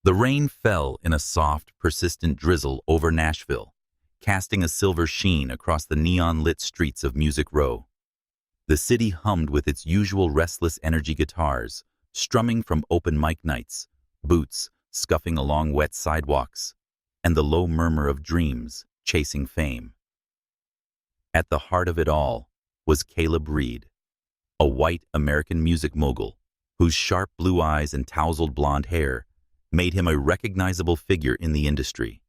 The rain fell in a soft, persistent drizzle over Nashville, casting a silver sheen across the neon-lit streets of Music Row. The city hummed with its usual restless energy guitars, strumming from open mic nights, boots scuffing along wet sidewalks, and the low murmur of dreams chasing fame. At the heart of it all was Caleb Reed, a white American music mogul whose sharp blue eyes and tousled blonde hair made him a recognizable figure in the industry.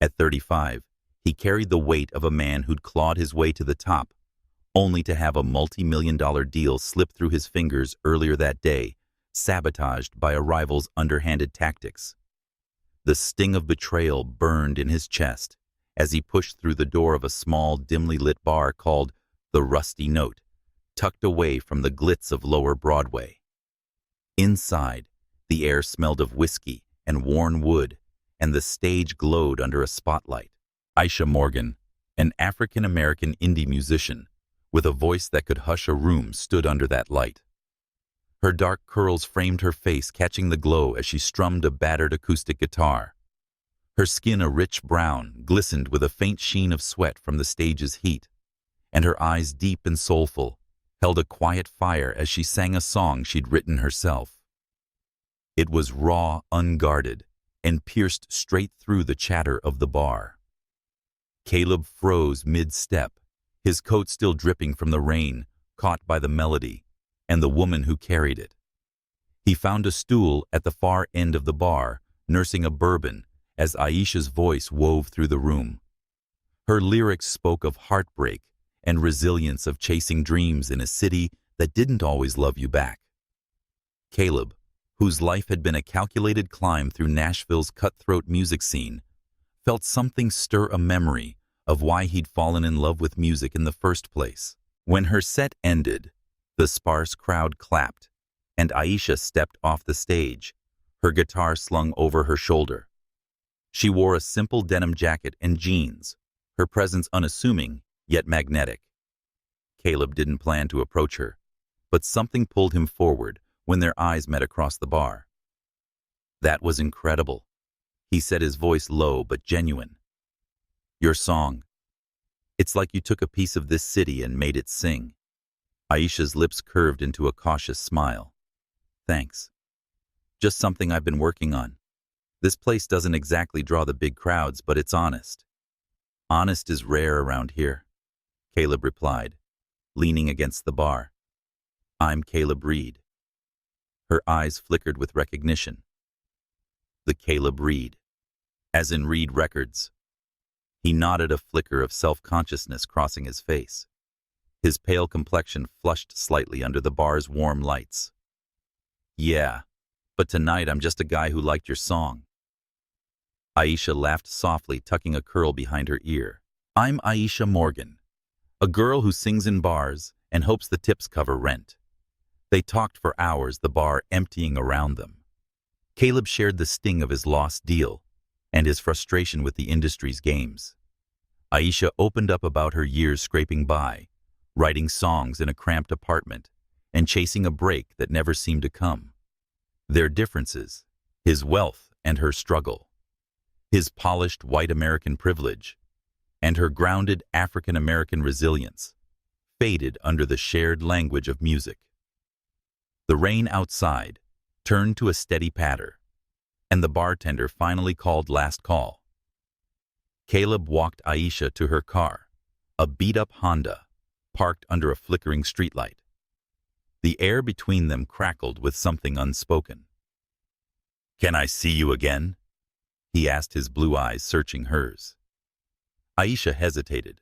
At 35, he carried the weight of a man who'd clawed his way to the top, only to have a multi-million-dollar deal slip through his fingers earlier that day, sabotaged by a rival's underhanded tactics. The sting of betrayal burned in his chest as he pushed through the door of a small, dimly lit bar called the Rusty Note, tucked away from the glitz of Lower Broadway. Inside, the air smelled of whiskey and worn wood, and the stage glowed under a spotlight. Aisha Morgan, an African-American indie musician with a voice that could hush a room, stood under that light. Her dark curls framed her face, catching the glow as she strummed a battered acoustic guitar. Her skin, a rich brown, glistened with a faint sheen of sweat from the stage's heat, and her eyes, deep and soulful, held a quiet fire as she sang a song she'd written herself. It was raw, unguarded, and pierced straight through the chatter of the bar. Caleb froze mid-step, his coat still dripping from the rain, caught by the melody and the woman who carried it. He found a stool at the far end of the bar, nursing a bourbon, as Aisha's voice wove through the room. Her lyrics spoke of heartbreak and resilience, of chasing dreams in a city that didn't always love you back. Caleb, whose life had been a calculated climb through Nashville's cutthroat music scene, felt something stir a memory of why he'd fallen in love with music in the first place. When her set ended, the sparse crowd clapped, and Aisha stepped off the stage, her guitar slung over her shoulder. She wore a simple denim jacket and jeans, her presence unassuming yet magnetic. Caleb didn't plan to approach her, but something pulled him forward when their eyes met across the bar. "That was incredible," he said, his voice low but genuine. "Your song. It's like you took a piece of this city and made it sing." Aisha's lips curved into a cautious smile. "Thanks. Just something I've been working on. This place doesn't exactly draw the big crowds, but it's honest." "Honest is rare around here," Caleb replied, leaning against the bar. "I'm Caleb Reed." Her eyes flickered with recognition. "The Caleb Reed, as in Reed Records." He nodded, a flicker of self-consciousness crossing his face. His pale complexion flushed slightly under the bar's warm lights. "Yeah, but tonight I'm just a guy who liked your song." Aisha laughed softly, tucking a curl behind her ear. "I'm Aisha Morgan, a girl who sings in bars and hopes the tips cover rent." They talked for hours, the bar emptying around them. Caleb shared the sting of his lost deal and his frustration with the industry's games. Aisha opened up about her years scraping by, writing songs in a cramped apartment, and chasing a break that never seemed to come. Their differences, his wealth and her struggle, his polished white American privilege, and her grounded African-American resilience, faded under the shared language of music. The rain outside turned to a steady patter, and the bartender finally called last call. Caleb walked Aisha to her car, a beat-up Honda, parked under a flickering streetlight. The air between them crackled with something unspoken. "Can I see you again?" he asked, his blue eyes searching hers. Aisha hesitated,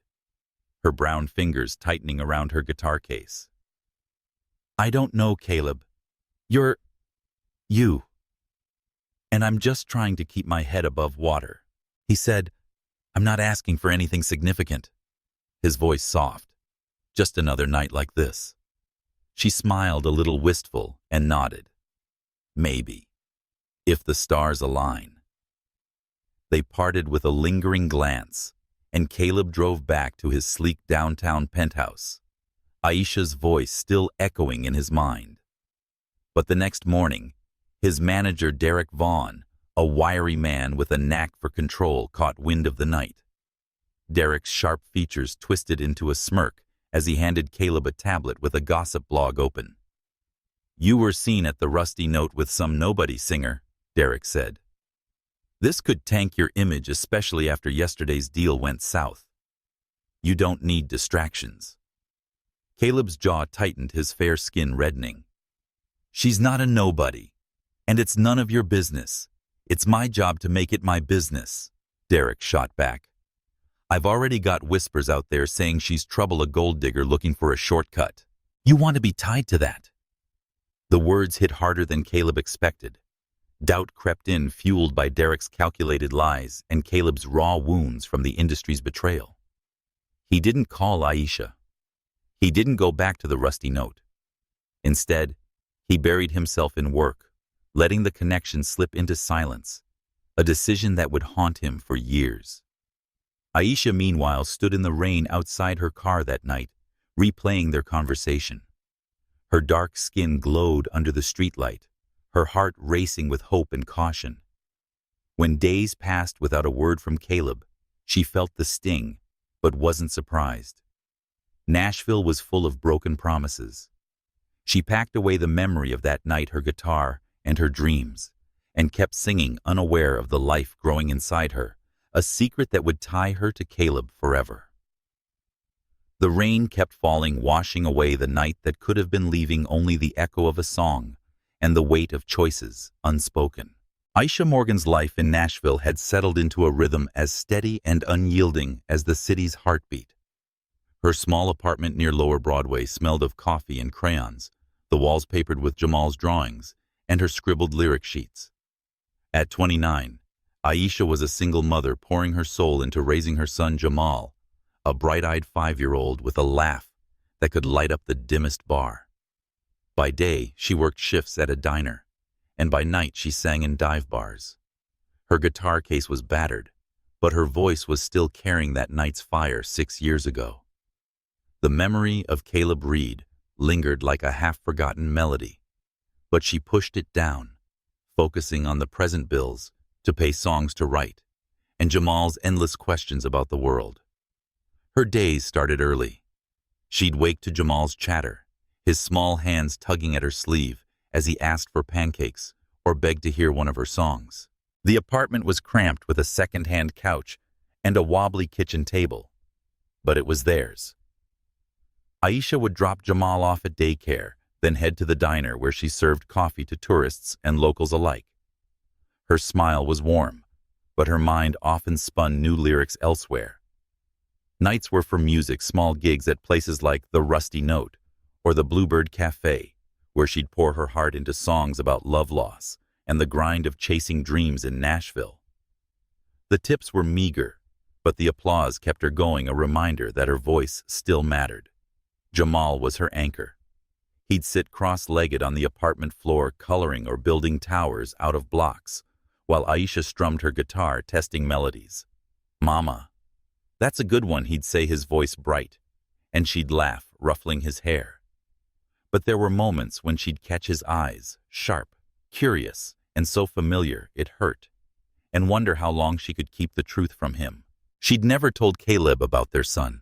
her brown fingers tightening around her guitar case. "I don't know, Caleb. You're you. And I'm just trying to keep my head above water," he said. "I'm not asking for anything significant." His voice soft. "Just another night like this." She smiled, a little wistful, and nodded. "Maybe, if the stars align." They parted with a lingering glance, and Caleb drove back to his sleek downtown penthouse, Aisha's voice still echoing in his mind. But the next morning, his manager Derek Vaughn A wiry man with a knack for control caught wind of the night. Derek's sharp features twisted into a smirk as he handed Caleb a tablet with a gossip blog open. "You were seen at the Rusty Note with some nobody singer," Derek said. "This could tank your image, especially after yesterday's deal went south. You don't need distractions." Caleb's jaw tightened, his fair skin reddening. "She's not a nobody, and it's none of your business. It's my job to make it my business," Derek shot back. "I've already got whispers out there saying she's trouble, a gold digger looking for a shortcut. You want to be tied to that?" The words hit harder than Caleb expected. Doubt crept in, fueled by Derek's calculated lies and Caleb's raw wounds from the industry's betrayal. He didn't call Aisha. He didn't go back to the Rusty Note. Instead, he buried himself in work, letting the connection slip into silence, a decision that would haunt him for years. Aisha, meanwhile, stood in the rain outside her car that night, replaying their conversation. Her dark skin glowed under the streetlight, her heart racing with hope and caution. When days passed without a word from Caleb, she felt the sting, but wasn't surprised. Nashville was full of broken promises. She packed away the memory of that night, her guitar and her dreams, and kept singing, unaware of the life growing inside her, a secret that would tie her to Caleb forever. The rain kept falling, washing away the night that could have been, leaving only the echo of a song and the weight of choices unspoken. Aisha Morgan's life in Nashville had settled into a rhythm as steady and unyielding as the city's heartbeat. Her small apartment near Lower Broadway smelled of coffee and crayons, the walls papered with Jamal's drawings, and her scribbled lyric sheets. At 29, Aisha was a single mother pouring her soul into raising her son Jamal, a bright-eyed 5-year-old with a laugh that could light up the dimmest bar. By day, she worked shifts at a diner, and by night she sang in dive bars. Her guitar case was battered, but her voice was still carrying that night's fire 6 years ago. The memory of Caleb Reed lingered like a half-forgotten melody, but she pushed it down, focusing on the present bills to pay, songs to write, and Jamal's endless questions about the world. Her days started early. She'd wake to Jamal's chatter, his small hands tugging at her sleeve as he asked for pancakes or begged to hear one of her songs. The apartment was cramped with a second-hand couch and a wobbly kitchen table, but it was theirs. Aisha would drop Jamal off at daycare, then head to the diner where she served coffee to tourists and locals alike. Her smile was warm, but her mind often spun new lyrics elsewhere. Nights were for music, small gigs at places like the Rusty Note or the Bluebird Cafe, where she'd pour her heart into songs about love loss and the grind of chasing dreams in Nashville. The tips were meager, but the applause kept her going, a reminder that her voice still mattered. Jamal was her anchor. He'd sit cross-legged on the apartment floor, coloring or building towers out of blocks, while Aisha strummed her guitar, testing melodies. "Mama, that's a good one," he'd say, his voice bright, and she'd laugh, ruffling his hair. But there were moments when she'd catch his eyes, sharp, curious, and so familiar it hurt, and wonder how long she could keep the truth from him. She'd never told Caleb about their son.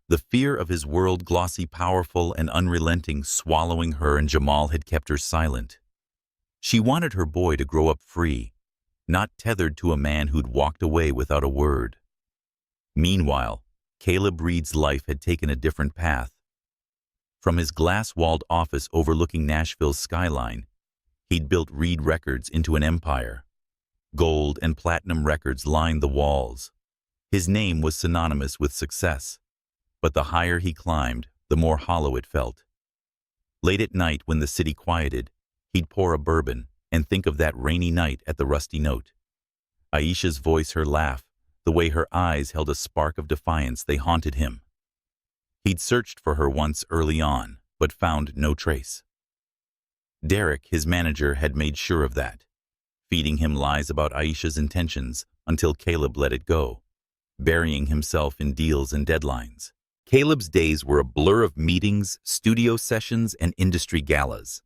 The fear of his world, glossy, powerful, and unrelenting, swallowing her and Jamal, had kept her silent. She wanted her boy to grow up free, not tethered to a man who'd walked away without a word. Meanwhile, Caleb Reed's life had taken a different path. From his glass-walled office overlooking Nashville's skyline, he'd built Reed Records into an empire. Gold and platinum records lined the walls. His name was synonymous with success. But the higher he climbed, the more hollow it felt. Late at night, when the city quieted, he'd pour a bourbon and think of that rainy night at the Rusty Note. Aisha's voice, her laugh, the way her eyes held a spark of defiance, they haunted him. He'd searched for her once early on, but found no trace. Derek, his manager, had made sure of that, feeding him lies about Aisha's intentions until Caleb let it go, burying himself in deals and deadlines. Caleb's days were a blur of meetings, studio sessions, and industry galas.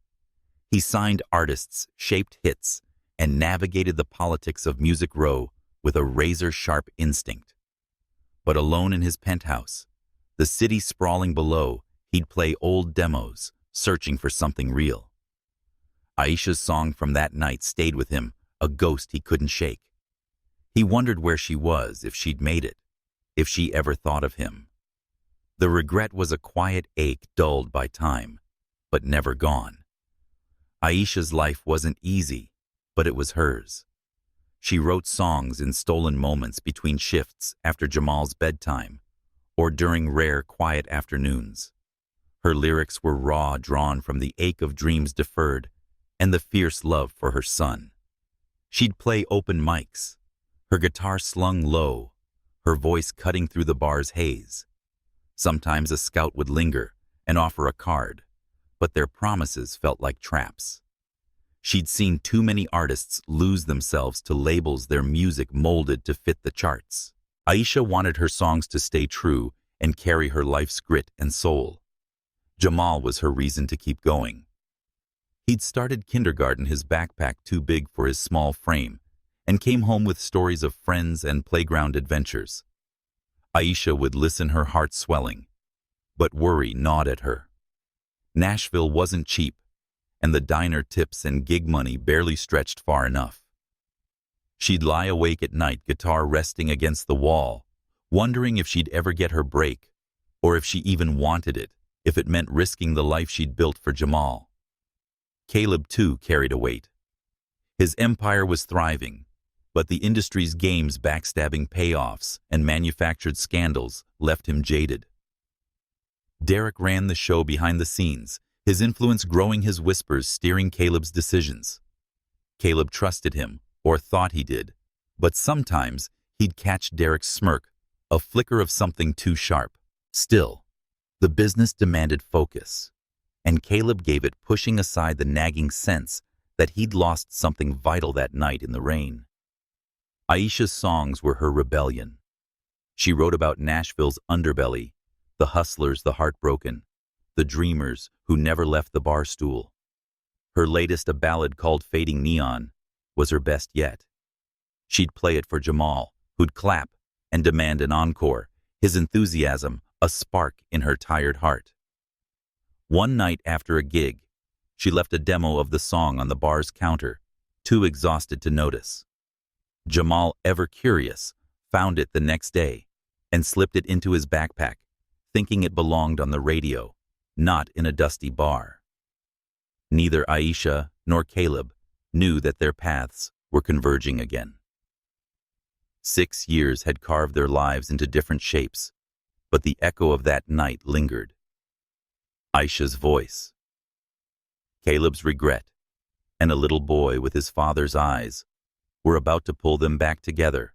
He signed artists, shaped hits, and navigated the politics of Music Row with a razor-sharp instinct. But alone in his penthouse, the city sprawling below, he'd play old demos, searching for something real. Aisha's song from that night stayed with him, a ghost he couldn't shake. He wondered where she was, if she'd made it, if she ever thought of him. The regret was a quiet ache dulled by time, but never gone. Aisha's life wasn't easy, but it was hers. She wrote songs in stolen moments between shifts after Jamal's bedtime, or during rare, quiet afternoons. Her lyrics were raw, drawn from the ache of dreams deferred and the fierce love for her son. She'd play open mics, her guitar slung low, her voice cutting through the bar's haze. Sometimes a scout would linger and offer a card, but their promises felt like traps. She'd seen too many artists lose themselves to labels their music molded to fit the charts. Aisha wanted her songs to stay true and carry her life's grit and soul. Jamal was her reason to keep going. He'd started kindergarten, his backpack too big for his small frame, and came home with stories of friends and playground adventures. Aisha would listen, her heart swelling, but worry gnawed at her. Nashville wasn't cheap, and the diner tips and gig money barely stretched far enough. She'd lie awake at night, guitar resting against the wall, wondering if she'd ever get her break, or if she even wanted it, if it meant risking the life she'd built for Jamal. Caleb, too, carried a weight. His empire was thriving, but the industry's games, backstabbing payoffs, and manufactured scandals left him jaded. Derek ran the show behind the scenes, his influence growing, his whispers steering Caleb's decisions. Caleb trusted him, or thought he did, but sometimes he'd catch Derek's smirk, a flicker of something too sharp. Still, the business demanded focus, and Caleb gave it, pushing aside the nagging sense that he'd lost something vital that night in the rain. Aisha's songs were her rebellion. She wrote about Nashville's underbelly, the hustlers, the heartbroken, the dreamers who never left the bar stool. Her latest, a ballad called Fading Neon, was her best yet. She'd play it for Jamal, who'd clap and demand an encore, his enthusiasm a spark in her tired heart. One night after a gig, she left a demo of the song on the bar's counter, too exhausted to notice. Jamal, ever curious, found it the next day and slipped it into his backpack, thinking it belonged on the radio, not in a dusty bar. Neither Aisha nor Caleb knew that their paths were converging again. 6 years had carved their lives into different shapes, but the echo of that night lingered. Aisha's voice, Caleb's regret, and a little boy with his father's eyes were about to pull them back together,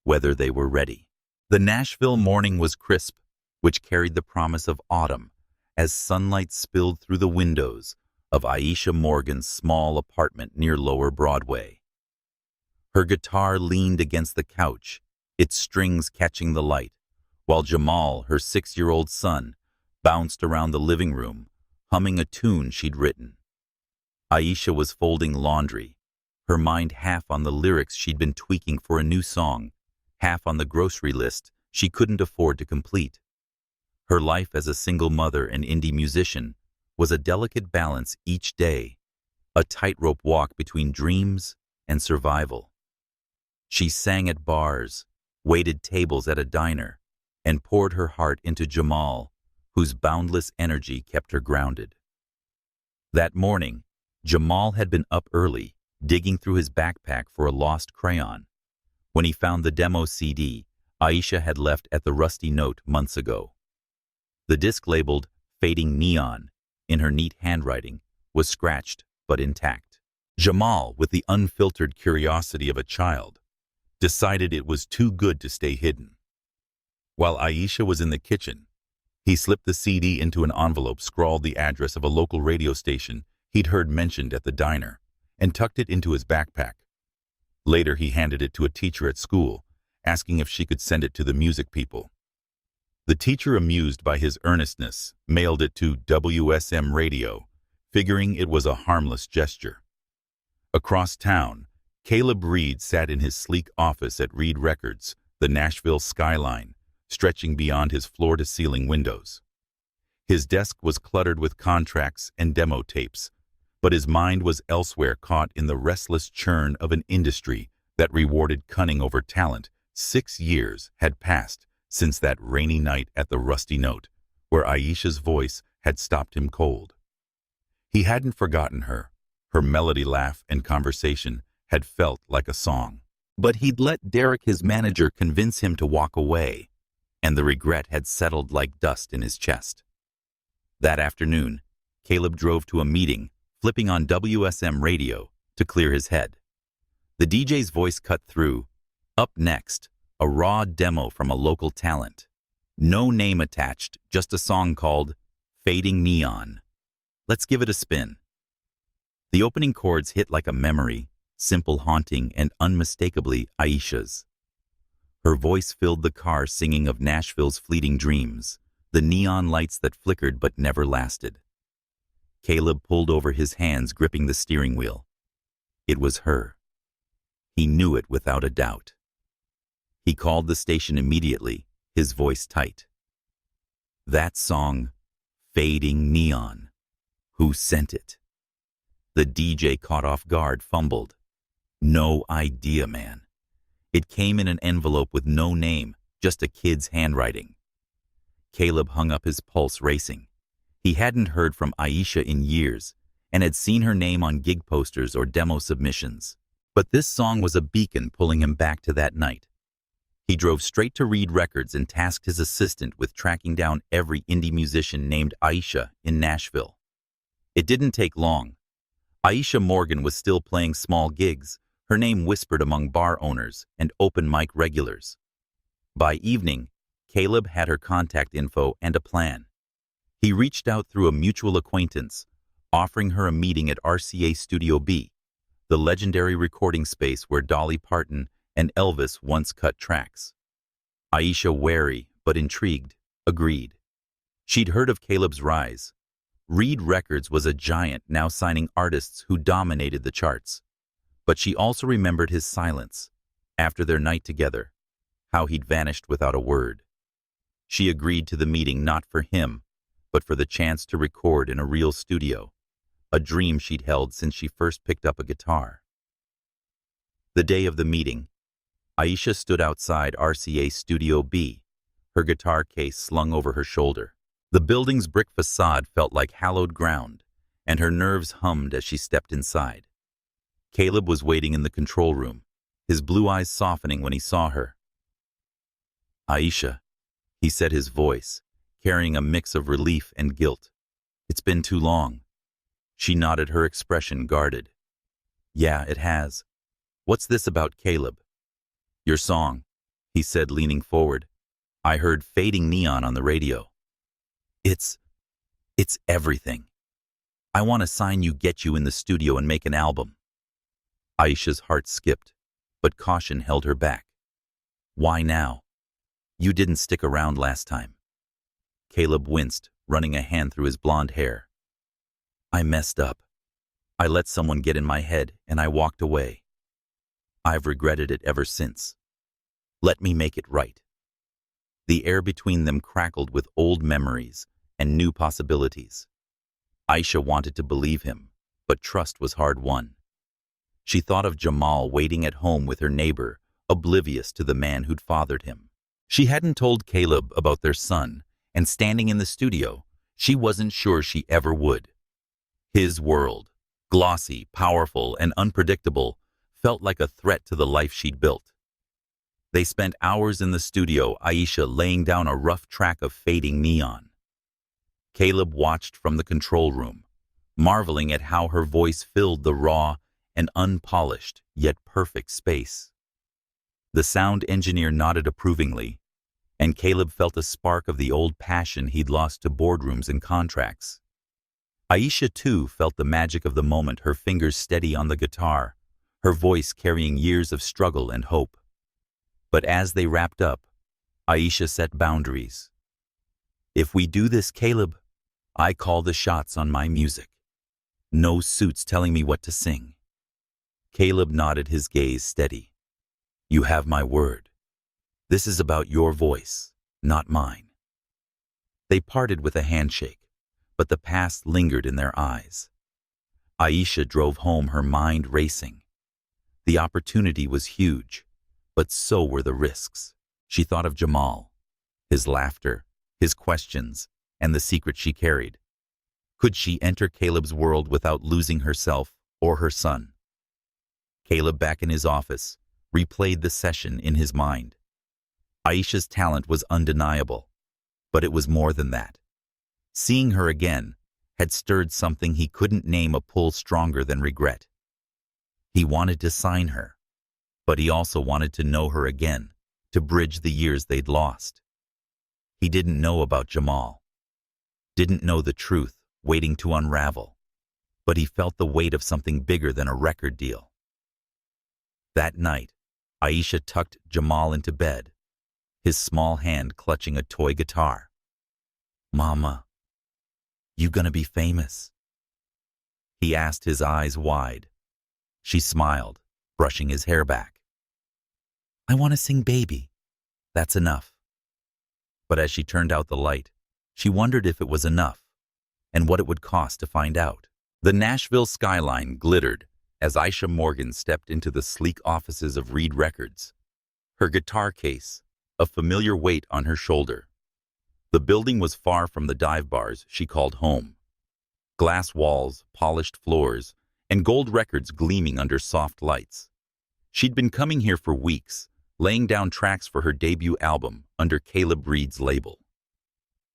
whether they were ready. The Nashville morning was crisp, which carried the promise of autumn as sunlight spilled through the windows of Aisha Morgan's small apartment near Lower Broadway. Her guitar leaned against the couch, its strings catching the light, while Jamal, her 6-year-old son, bounced around the living room, humming a tune she'd written. Aisha was folding laundry, her mind half on the lyrics she'd been tweaking for a new song, half on the grocery list she couldn't afford to complete. Her life as a single mother and indie musician was a delicate balance each day, a tightrope walk between dreams and survival. She sang at bars, waited tables at a diner, and poured her heart into Jamal, whose boundless energy kept her grounded. That morning, Jamal had been up early, digging through his backpack for a lost crayon, when he found the demo CD Aisha had left at the Rusty Note months ago. The disc labeled Fading Neon, in her neat handwriting, was scratched but intact. Jamal, with the unfiltered curiosity of a child, decided it was too good to stay hidden. While Aisha was in the kitchen, he slipped the CD into an envelope, scrawled the address of a local radio station he'd heard mentioned at the diner, and tucked it into his backpack. Later, he handed it to a teacher at school, asking if she could send it to the music people. The teacher, amused by his earnestness, mailed it to WSM Radio, figuring it was a harmless gesture. Across town, Caleb Reed sat in his sleek office at Reed Records, the Nashville skyline, stretching beyond his floor-to-ceiling windows. His desk was cluttered with contracts and demo tapes, but his mind was elsewhere, caught in the restless churn of an industry that rewarded cunning over talent. 6 years had passed since that rainy night at the Rusty Note, where Aisha's voice had stopped him cold. He hadn't forgotten her. Her melody, laugh, and conversation had felt like a song. But he'd let Derek, his manager, convince him to walk away, and the regret had settled like dust in his chest. That afternoon, Caleb drove to a meeting, flipping on WSM radio to clear his head. The DJ's voice cut through. Up next, a raw demo from a local talent. No name attached, just a song called Fading Neon. Let's give it a spin. The opening chords hit like a memory, simple, haunting, and unmistakably Aisha's. Her voice filled the car, singing of Nashville's fleeting dreams, the neon lights that flickered but never lasted. Caleb pulled over, his hands gripping the steering wheel. It was her. He knew it without a doubt. He called the station immediately, his voice tight. That song, Fading Neon. Who sent it? The DJ, caught off guard, fumbled. No idea, man. It came in an envelope with no name, just a kid's handwriting. Caleb hung up, his pulse racing. He hadn't heard from Aisha in years and had seen her name on gig posters or demo submissions. But this song was a beacon pulling him back to that night. He drove straight to Reed Records and tasked his assistant with tracking down every indie musician named Aisha in Nashville. It didn't take long. Aisha Morgan was still playing small gigs, her name whispered among bar owners and open mic regulars. By evening, Caleb had her contact info and a plan. He reached out through a mutual acquaintance, offering her a meeting at RCA Studio B, the legendary recording space where Dolly Parton and Elvis once cut tracks. Aisha, wary but intrigued, agreed. She'd heard of Caleb's rise. Reed Records was a giant, now signing artists who dominated the charts. But she also remembered his silence after their night together, how he'd vanished without a word. She agreed to the meeting, not for him, but for the chance to record in a real studio, a dream she'd held since she first picked up a guitar. The day of the meeting, Aisha stood outside RCA Studio B, her guitar case slung over her shoulder. The building's brick facade felt like hallowed ground, and her nerves hummed as she stepped inside. Caleb was waiting in the control room, his blue eyes softening when he saw her. "Aisha," he said, his voice carrying a mix of relief and guilt. "It's been too long." She nodded, her expression guarded. "Yeah, it has. What's this about, Caleb?" "Your song," he said, leaning forward. "I heard Fading Neon on the radio. It's everything. I want to sign you, get you in the studio and make an album." Aisha's heart skipped, but caution held her back. "Why now? You didn't stick around last time." Caleb winced, running a hand through his blonde hair. "I messed up. I let someone get in my head and I walked away. I've regretted it ever since. Let me make it right." The air between them crackled with old memories and new possibilities. Aisha wanted to believe him, but trust was hard won. She thought of Jamal waiting at home with her neighbor, oblivious to the man who'd fathered him. She hadn't told Caleb about their son, and standing in the studio, she wasn't sure she ever would. His world, glossy, powerful, and unpredictable, felt like a threat to the life she'd built. They spent hours in the studio, Aisha laying down a rough track of Fading Neon. Caleb watched from the control room, marveling at how her voice filled the raw and unpolished yet perfect space. The sound engineer nodded approvingly, and Caleb felt a spark of the old passion he'd lost to boardrooms and contracts. Aisha, too, felt the magic of the moment, her fingers steady on the guitar, her voice carrying years of struggle and hope. But as they wrapped up, Aisha set boundaries. "If we do this, Caleb, I call the shots on my music. No suits telling me what to sing." Caleb nodded, his gaze steady. You have my word. This is about your voice, not mine. They parted with a handshake, but the past lingered in their eyes. Aisha drove home, her mind racing. The opportunity was huge, but so were the risks. She thought of Jamal, his laughter, his questions, and the secret she carried. Could she enter Caleb's world without losing herself or her son? Caleb, back in his office, replayed the session in his mind. Aisha's talent was undeniable, but it was more than that. Seeing her again had stirred something he couldn't name, a pull stronger than regret. He wanted to sign her, but he also wanted to know her again, to bridge the years they'd lost. He didn't know about Jamal, didn't know the truth waiting to unravel, but he felt the weight of something bigger than a record deal. That night, Aisha tucked Jamal into bed, his small hand clutching a toy guitar. "Mama, you gonna be famous?" he asked, his eyes wide. She smiled, brushing his hair back. "I want to sing Baby. That's enough." But as she turned out the light, she wondered if it was enough, and what it would cost to find out. The Nashville skyline glittered as Aisha Morgan stepped into the sleek offices of Reed Records, her guitar case a familiar weight on her shoulder. The building was far from the dive bars she called home. Glass walls, polished floors, and gold records gleaming under soft lights. She'd been coming here for weeks, laying down tracks for her debut album under Caleb Reed's label.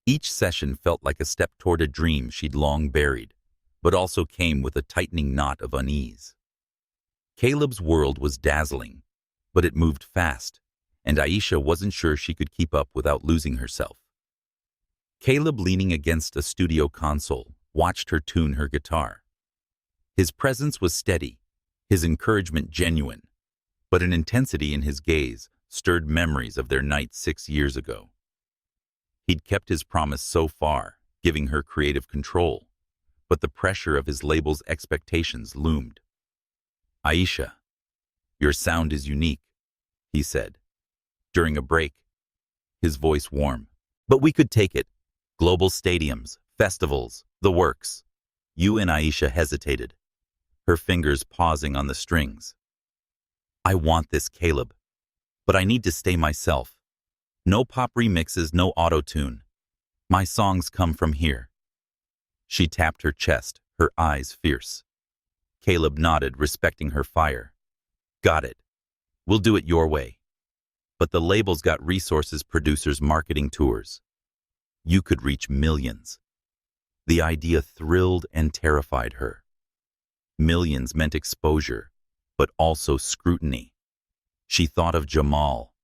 Each session felt like a step toward a dream she'd long buried, but also came with a tightening knot of unease. Caleb's world was dazzling, but it moved fast, and Aisha wasn't sure she could keep up without losing herself. Caleb, leaning against a studio console, watched her tune her guitar. His presence was steady, his encouragement genuine, but an intensity in his gaze stirred memories of their night 6 years ago. He'd kept his promise so far, giving her creative control, but the pressure of his label's expectations loomed. "Aisha, your sound is unique," he said. During a break, his voice warm. "But we could take it. Global stadiums, festivals, the works." You and Aisha hesitated, her fingers pausing on the strings. "I want this, Caleb, but I need to stay myself. No pop remixes, no auto-tune. My songs come from here." She tapped her chest, her eyes fierce. Caleb nodded, respecting her fire. "Got it. We'll do it your way. But the label's got resources, producers, marketing tours. You could reach millions." The idea thrilled and terrified her. Millions meant exposure, but also scrutiny. She thought of Jamal,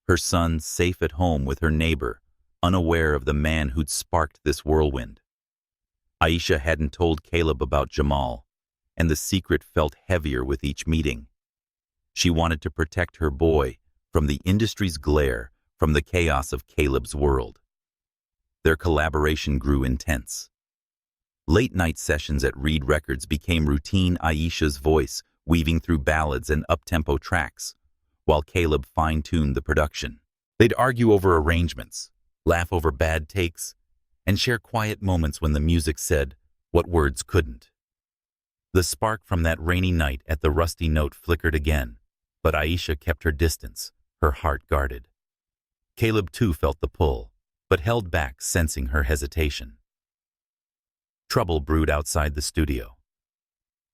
her son safe at home with her neighbor, unaware of the man who'd sparked this whirlwind. Aisha hadn't told Caleb about Jamal, and the secret felt heavier with each meeting. She wanted to protect her boy from the industry's glare, from the chaos of Caleb's world. Their collaboration grew intense. Late-night sessions at Reed Records became routine, Aisha's voice weaving through ballads and up-tempo tracks, while Caleb fine-tuned the production. They'd argue over arrangements, laugh over bad takes, and share quiet moments when the music said what words couldn't. The spark from that rainy night at the Rusty Note flickered again, but Aisha kept her distance, her heart guarded. Caleb too felt the pull, but held back, sensing her hesitation. Trouble brewed outside the studio.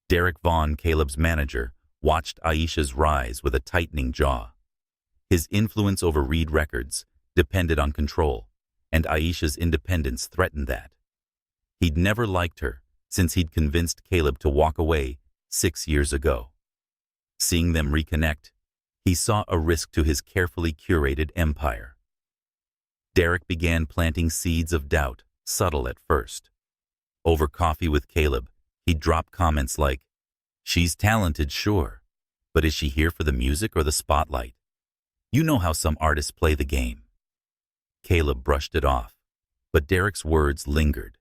Derek Vaughn, Caleb's manager, watched Aisha's rise with a tightening jaw. His influence over Reed Records depended on control, and Aisha's independence threatened that. He'd never liked her since he'd convinced Caleb to walk away 6 years ago. Seeing them reconnect, he saw a risk to his carefully curated empire. Derek began planting seeds of doubt, subtle at first. Over coffee with Caleb, he'd drop comments like, "She's talented, sure, but is she here for the music or the spotlight? You know how some artists play the game." Caleb brushed it off, but Derek's words lingered,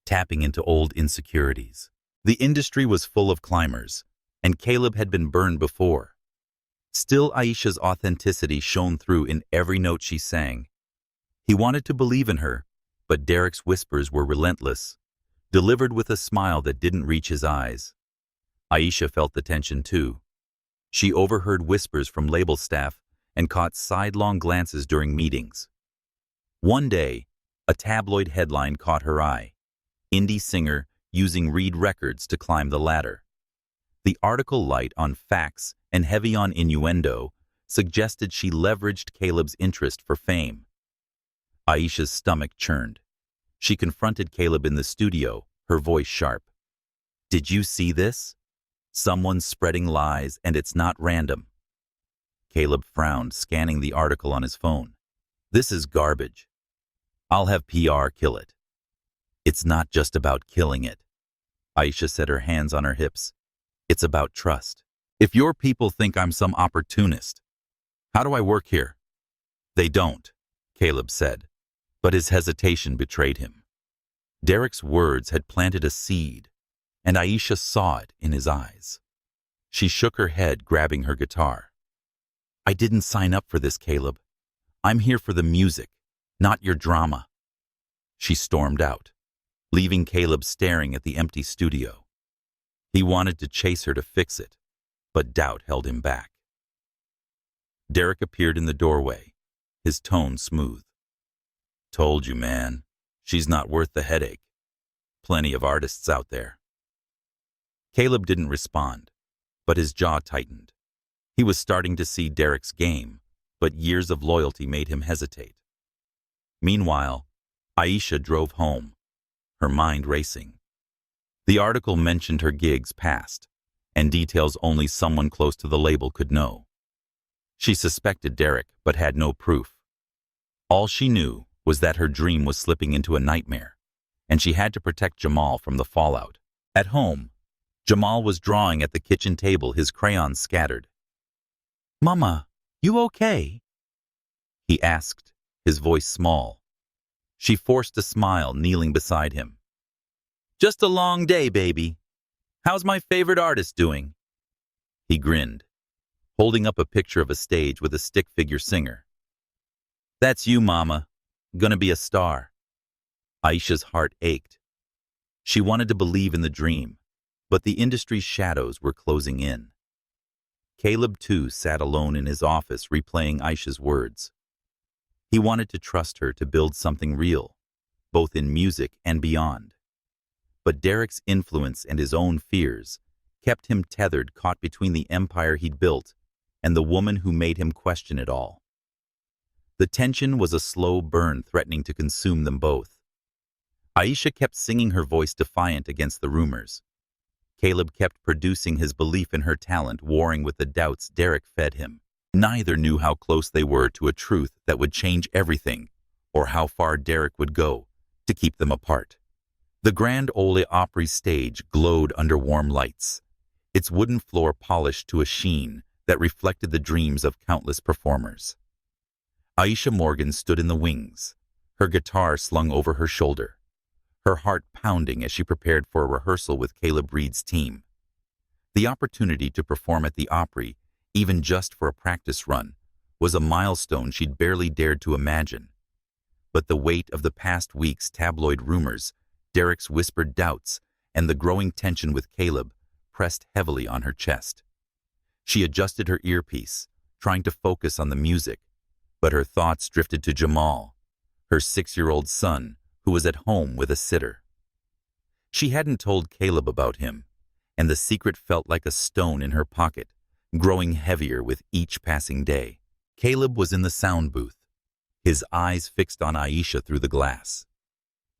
tapping into old insecurities. The industry was full of climbers, and Caleb had been burned before. Still, Aisha's authenticity shone through in every note she sang. He wanted to believe in her, but Derek's whispers were relentless, delivered with a smile that didn't reach his eyes. Aisha felt the tension too. She overheard whispers from label staff and caught sidelong glances during meetings. One day, a tabloid headline caught her eye: indie singer using Reed Records to climb the ladder. The article, light on facts and heavy on innuendo, suggested she leveraged Caleb's interest for fame. Aisha's stomach churned. She confronted Caleb in the studio, her voice sharp. "Did you see this? Someone's spreading lies, and it's not random." Caleb frowned, scanning the article on his phone. "This is garbage. I'll have PR kill it." "It's not just about killing it." Aisha set her hands on her hips. "It's about trust. If your people think I'm some opportunist, how do I work here?" "They don't," Caleb said, but his hesitation betrayed him. Derek's words had planted a seed, and Aisha saw it in his eyes. She shook her head, grabbing her guitar. "I didn't sign up for this, Caleb. I'm here for the music, not your drama." She stormed out, leaving Caleb staring at the empty studio. He wanted to chase her to fix it, but doubt held him back. Derek appeared in the doorway, his tone smooth. "Told you, man. She's not worth the headache. Plenty of artists out there." Caleb didn't respond, but his jaw tightened. He was starting to see Derek's game, but years of loyalty made him hesitate. Meanwhile, Aisha drove home, her mind racing. The article mentioned her gigs past, and details only someone close to the label could know. She suspected Derek, but had no proof. All she knew was that her dream was slipping into a nightmare, and she had to protect Jamal from the fallout. At home, Jamal was drawing at the kitchen table, his crayons scattered. "Mama, you okay?" he asked, his voice small. She forced a smile, kneeling beside him. "Just a long day, baby. How's my favorite artist doing?" He grinned, holding up a picture of a stage with a stick figure singer. "That's you, Mama. Gonna be a star." Aisha's heart ached. She wanted to believe in the dream, but the industry's shadows were closing in. Caleb, too, sat alone in his office, replaying Aisha's words. He wanted to trust her to build something real, both in music and beyond. But Derek's influence and his own fears kept him tethered, caught between the empire he'd built and the woman who made him question it all. The tension was a slow burn, threatening to consume them both. Aisha kept singing, her voice defiant against the rumors. Caleb kept producing, his belief in her talent warring with the doubts Derek fed him. Neither knew how close they were to a truth that would change everything, or how far Derek would go to keep them apart. The Grand Ole Opry stage glowed under warm lights, its wooden floor polished to a sheen that reflected the dreams of countless performers. Aisha Morgan stood in the wings, her guitar slung over her shoulder, her heart pounding as she prepared for a rehearsal with Caleb Reed's team. The opportunity to perform at the Opry, even just for a practice run, was a milestone she'd barely dared to imagine. But the weight of the past week's tabloid rumors, Derek's whispered doubts, and the growing tension with Caleb pressed heavily on her chest. She adjusted her earpiece, trying to focus on the music, but her thoughts drifted to Jamal, her 6-year-old son, who was at home with a sitter. She hadn't told Caleb about him, and the secret felt like a stone in her pocket, growing heavier with each passing day. Caleb was in the sound booth, his eyes fixed on Aisha through the glass.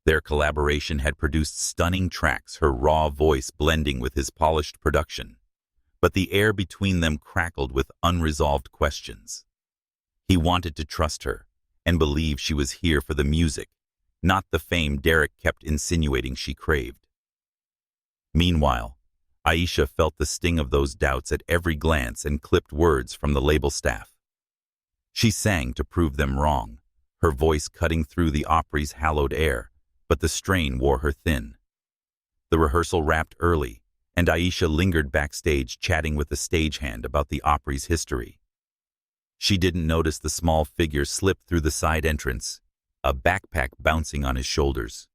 Their collaboration had produced stunning tracks, her raw voice blending with his polished production. But the air between them crackled with unresolved questions. He wanted to trust her and believe she was here for the music, not the fame Derek kept insinuating she craved. Meanwhile, Aisha felt the sting of those doubts at every glance and clipped words from the label staff. She sang to prove them wrong, her voice cutting through the Opry's hallowed air, but the strain wore her thin. The rehearsal wrapped early, and Aisha lingered backstage chatting with the stagehand about the Opry's history. She didn't notice the small figure slip through the side entrance, a backpack bouncing on his shoulders.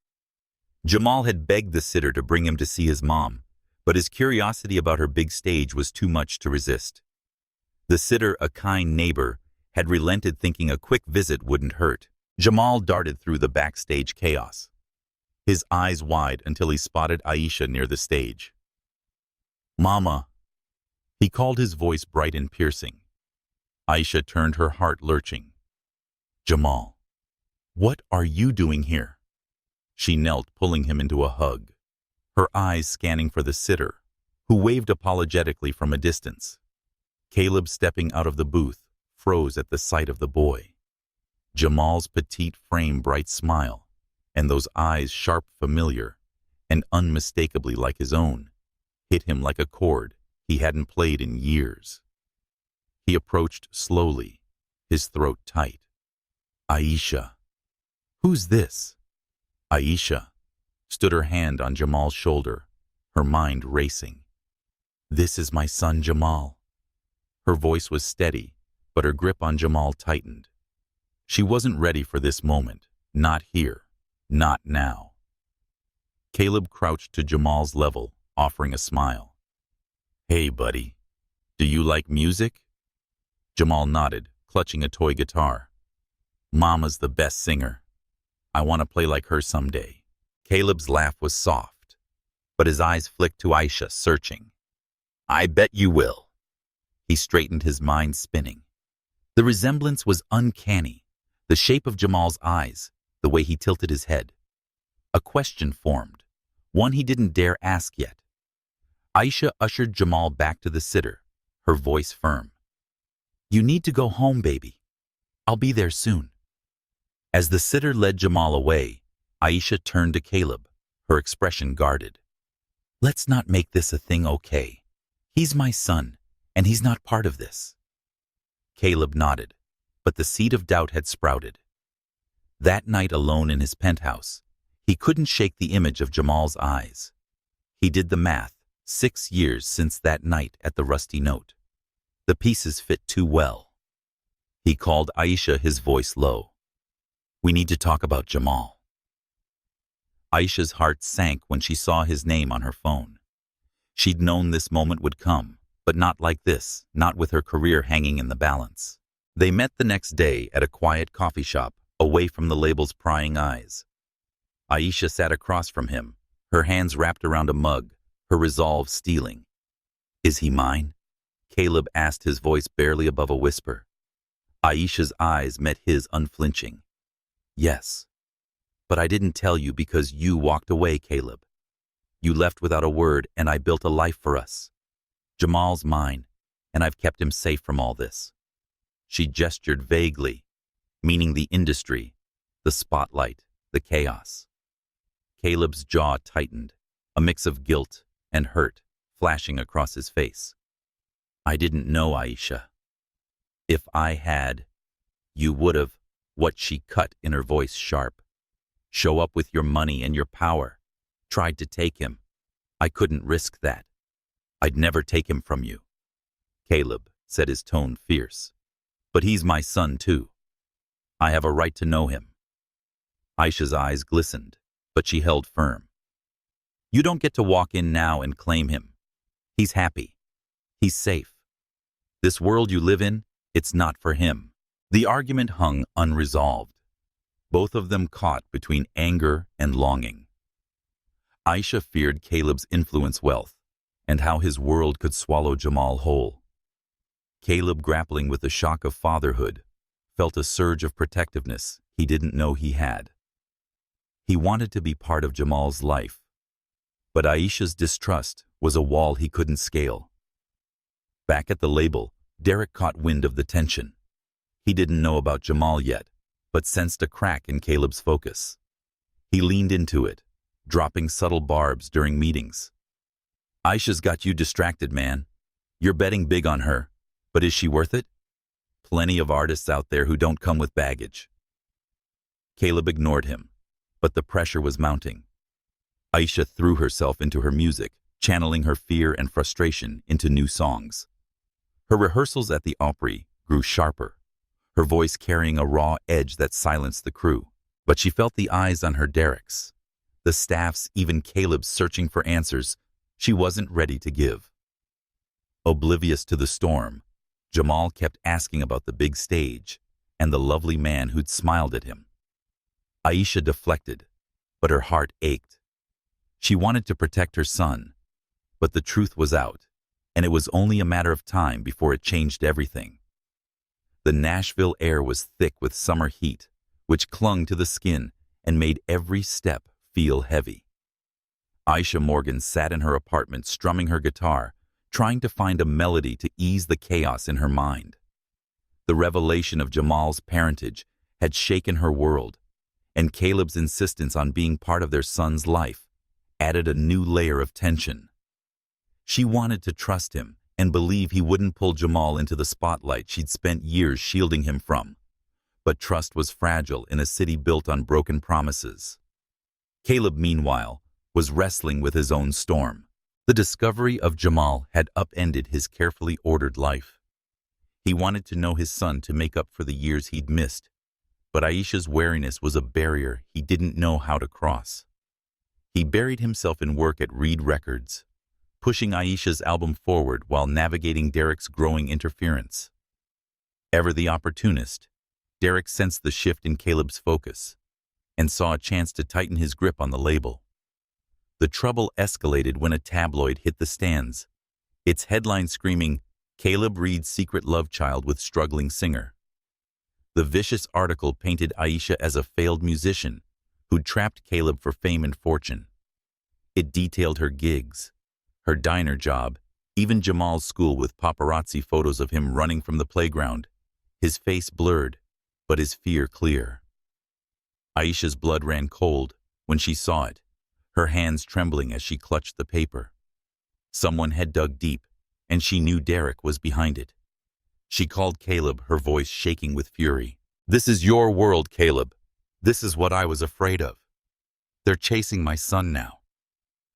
Jamal had begged the sitter to bring him to see his mom, but his curiosity about her big stage was too much to resist. The sitter, a kind neighbor, had relented, thinking a quick visit wouldn't hurt. Jamal darted through the backstage chaos, his eyes wide until he spotted Aisha near the stage. "Mama," he called, his voice bright and piercing. Aisha turned, her heart lurching. "Jamal, what are you doing here?" She knelt, pulling him into a hug, her eyes scanning for the sitter, who waved apologetically from a distance. Caleb, stepping out of the booth, froze at the sight of the boy. Jamal's petite frame, bright smile, and those eyes, sharp, familiar, and unmistakably like his own, hit him like a chord he hadn't played in years. He approached slowly, his throat tight. "Aisha." "Who's this?" Aisha stood, her hand on Jamal's shoulder, her mind racing. "This is my son, Jamal." Her voice was steady, but her grip on Jamal tightened. She wasn't ready for this moment. Not here. Not now. Caleb crouched to Jamal's level, offering a smile. "Hey, buddy. Do you like music?" Jamal nodded, clutching a toy guitar. "Mama's the best singer. I want to play like her someday." Caleb's laugh was soft, but his eyes flicked to Aisha, searching. "I bet you will." He straightened, his mind spinning. The resemblance was uncanny. The shape of Jamal's eyes, the way he tilted his head. A question formed, one he didn't dare ask yet. Aisha ushered Jamal back to the sitter, her voice firm. "You need to go home, baby. I'll be there soon." As the sitter led Jamal away, Aisha turned to Caleb, her expression guarded. "Let's not make this a thing, okay? He's my son, and he's not part of this." Caleb nodded, but the seed of doubt had sprouted. That night, alone in his penthouse, he couldn't shake the image of Jamal's eyes. He did the math, 6 years since that night at the Rusty Note. The pieces fit too well. He called Aisha, his voice low. "We need to talk about Jamal." Aisha's heart sank when she saw his name on her phone. She'd known this moment would come, but not like this, not with her career hanging in the balance. They met the next day at a quiet coffee shop, away from the label's prying eyes. Aisha sat across from him, her hands wrapped around a mug, her resolve steeling. "Is he mine?" Caleb asked, his voice barely above a whisper. Aisha's eyes met his, unflinching. "Yes. But I didn't tell you because you walked away, Caleb. You left without a word, and I built a life for us. Jamal's mine, and I've kept him safe from all this." She gestured vaguely, meaning the industry, the spotlight, the chaos. Caleb's jaw tightened, a mix of guilt and hurt flashing across his face. "I didn't know, Aisha. If I had, you would have," what she cut in her voice sharp. "Show up with your money and your power. Tried to take him. I couldn't risk that. I'd never take him from you." "Caleb," said, his tone fierce. "But he's my son too. I have a right to know him." Aisha's eyes glistened, but she held firm. "You don't get to walk in now and claim him. He's happy. He's safe. This world you live in, it's not for him." The argument hung unresolved, both of them caught between anger and longing. Aisha feared Caleb's influence, wealth, and how his world could swallow Jamal whole. Caleb, grappling with the shock of fatherhood, felt a surge of protectiveness he didn't know he had. He wanted to be part of Jamal's life, but Aisha's distrust was a wall he couldn't scale. Back at the label, Derek caught wind of the tension. He didn't know about Jamal yet, but sensed a crack in Caleb's focus. He leaned into it, dropping subtle barbs during meetings. "Aisha's got you distracted, man. You're betting big on her, but is she worth it? Plenty of artists out there who don't come with baggage." Caleb ignored him, but the pressure was mounting. Aisha threw herself into her music, channeling her fear and frustration into new songs. Her rehearsals at the Opry grew sharper, her voice carrying a raw edge that silenced the crew. But she felt the eyes on her Derek's, the staff's, even Caleb's searching for answers she wasn't ready to give. Oblivious to the storm, Jamal kept asking about the big stage and the lovely man who'd smiled at him. Aisha deflected, but her heart ached. She wanted to protect her son, but the truth was out, and it was only a matter of time before it changed everything. The Nashville air was thick with summer heat, which clung to the skin and made every step feel heavy. Aisha Morgan sat in her apartment strumming her guitar, trying to find a melody to ease the chaos in her mind. The revelation of Jamal's parentage had shaken her world, and Caleb's insistence on being part of their son's life added a new layer of tension. She wanted to trust him and believe he wouldn't pull Jamal into the spotlight she'd spent years shielding him from. But trust was fragile in a city built on broken promises. Caleb, meanwhile, was wrestling with his own storm. The discovery of Jamal had upended his carefully ordered life. He wanted to know his son to make up for the years he'd missed, but Aisha's wariness was a barrier he didn't know how to cross. He buried himself in work at Reed Records, pushing Aisha's album forward while navigating Derek's growing interference. Ever the opportunist, Derek sensed the shift in Caleb's focus and saw a chance to tighten his grip on the label. The trouble escalated when a tabloid hit the stands, its headline screaming, "Caleb Reed's secret love child with struggling singer." The vicious article painted Aisha as a failed musician who'd trapped Caleb for fame and fortune. It detailed her gigs, her diner job, even Jamal's school with paparazzi photos of him running from the playground, his face blurred, but his fear clear. Aisha's blood ran cold when she saw it, her hands trembling as she clutched the paper. Someone had dug deep, and she knew Derek was behind it. She called Caleb, her voice shaking with fury. "This is your world, Caleb. This is what I was afraid of. They're chasing my son now."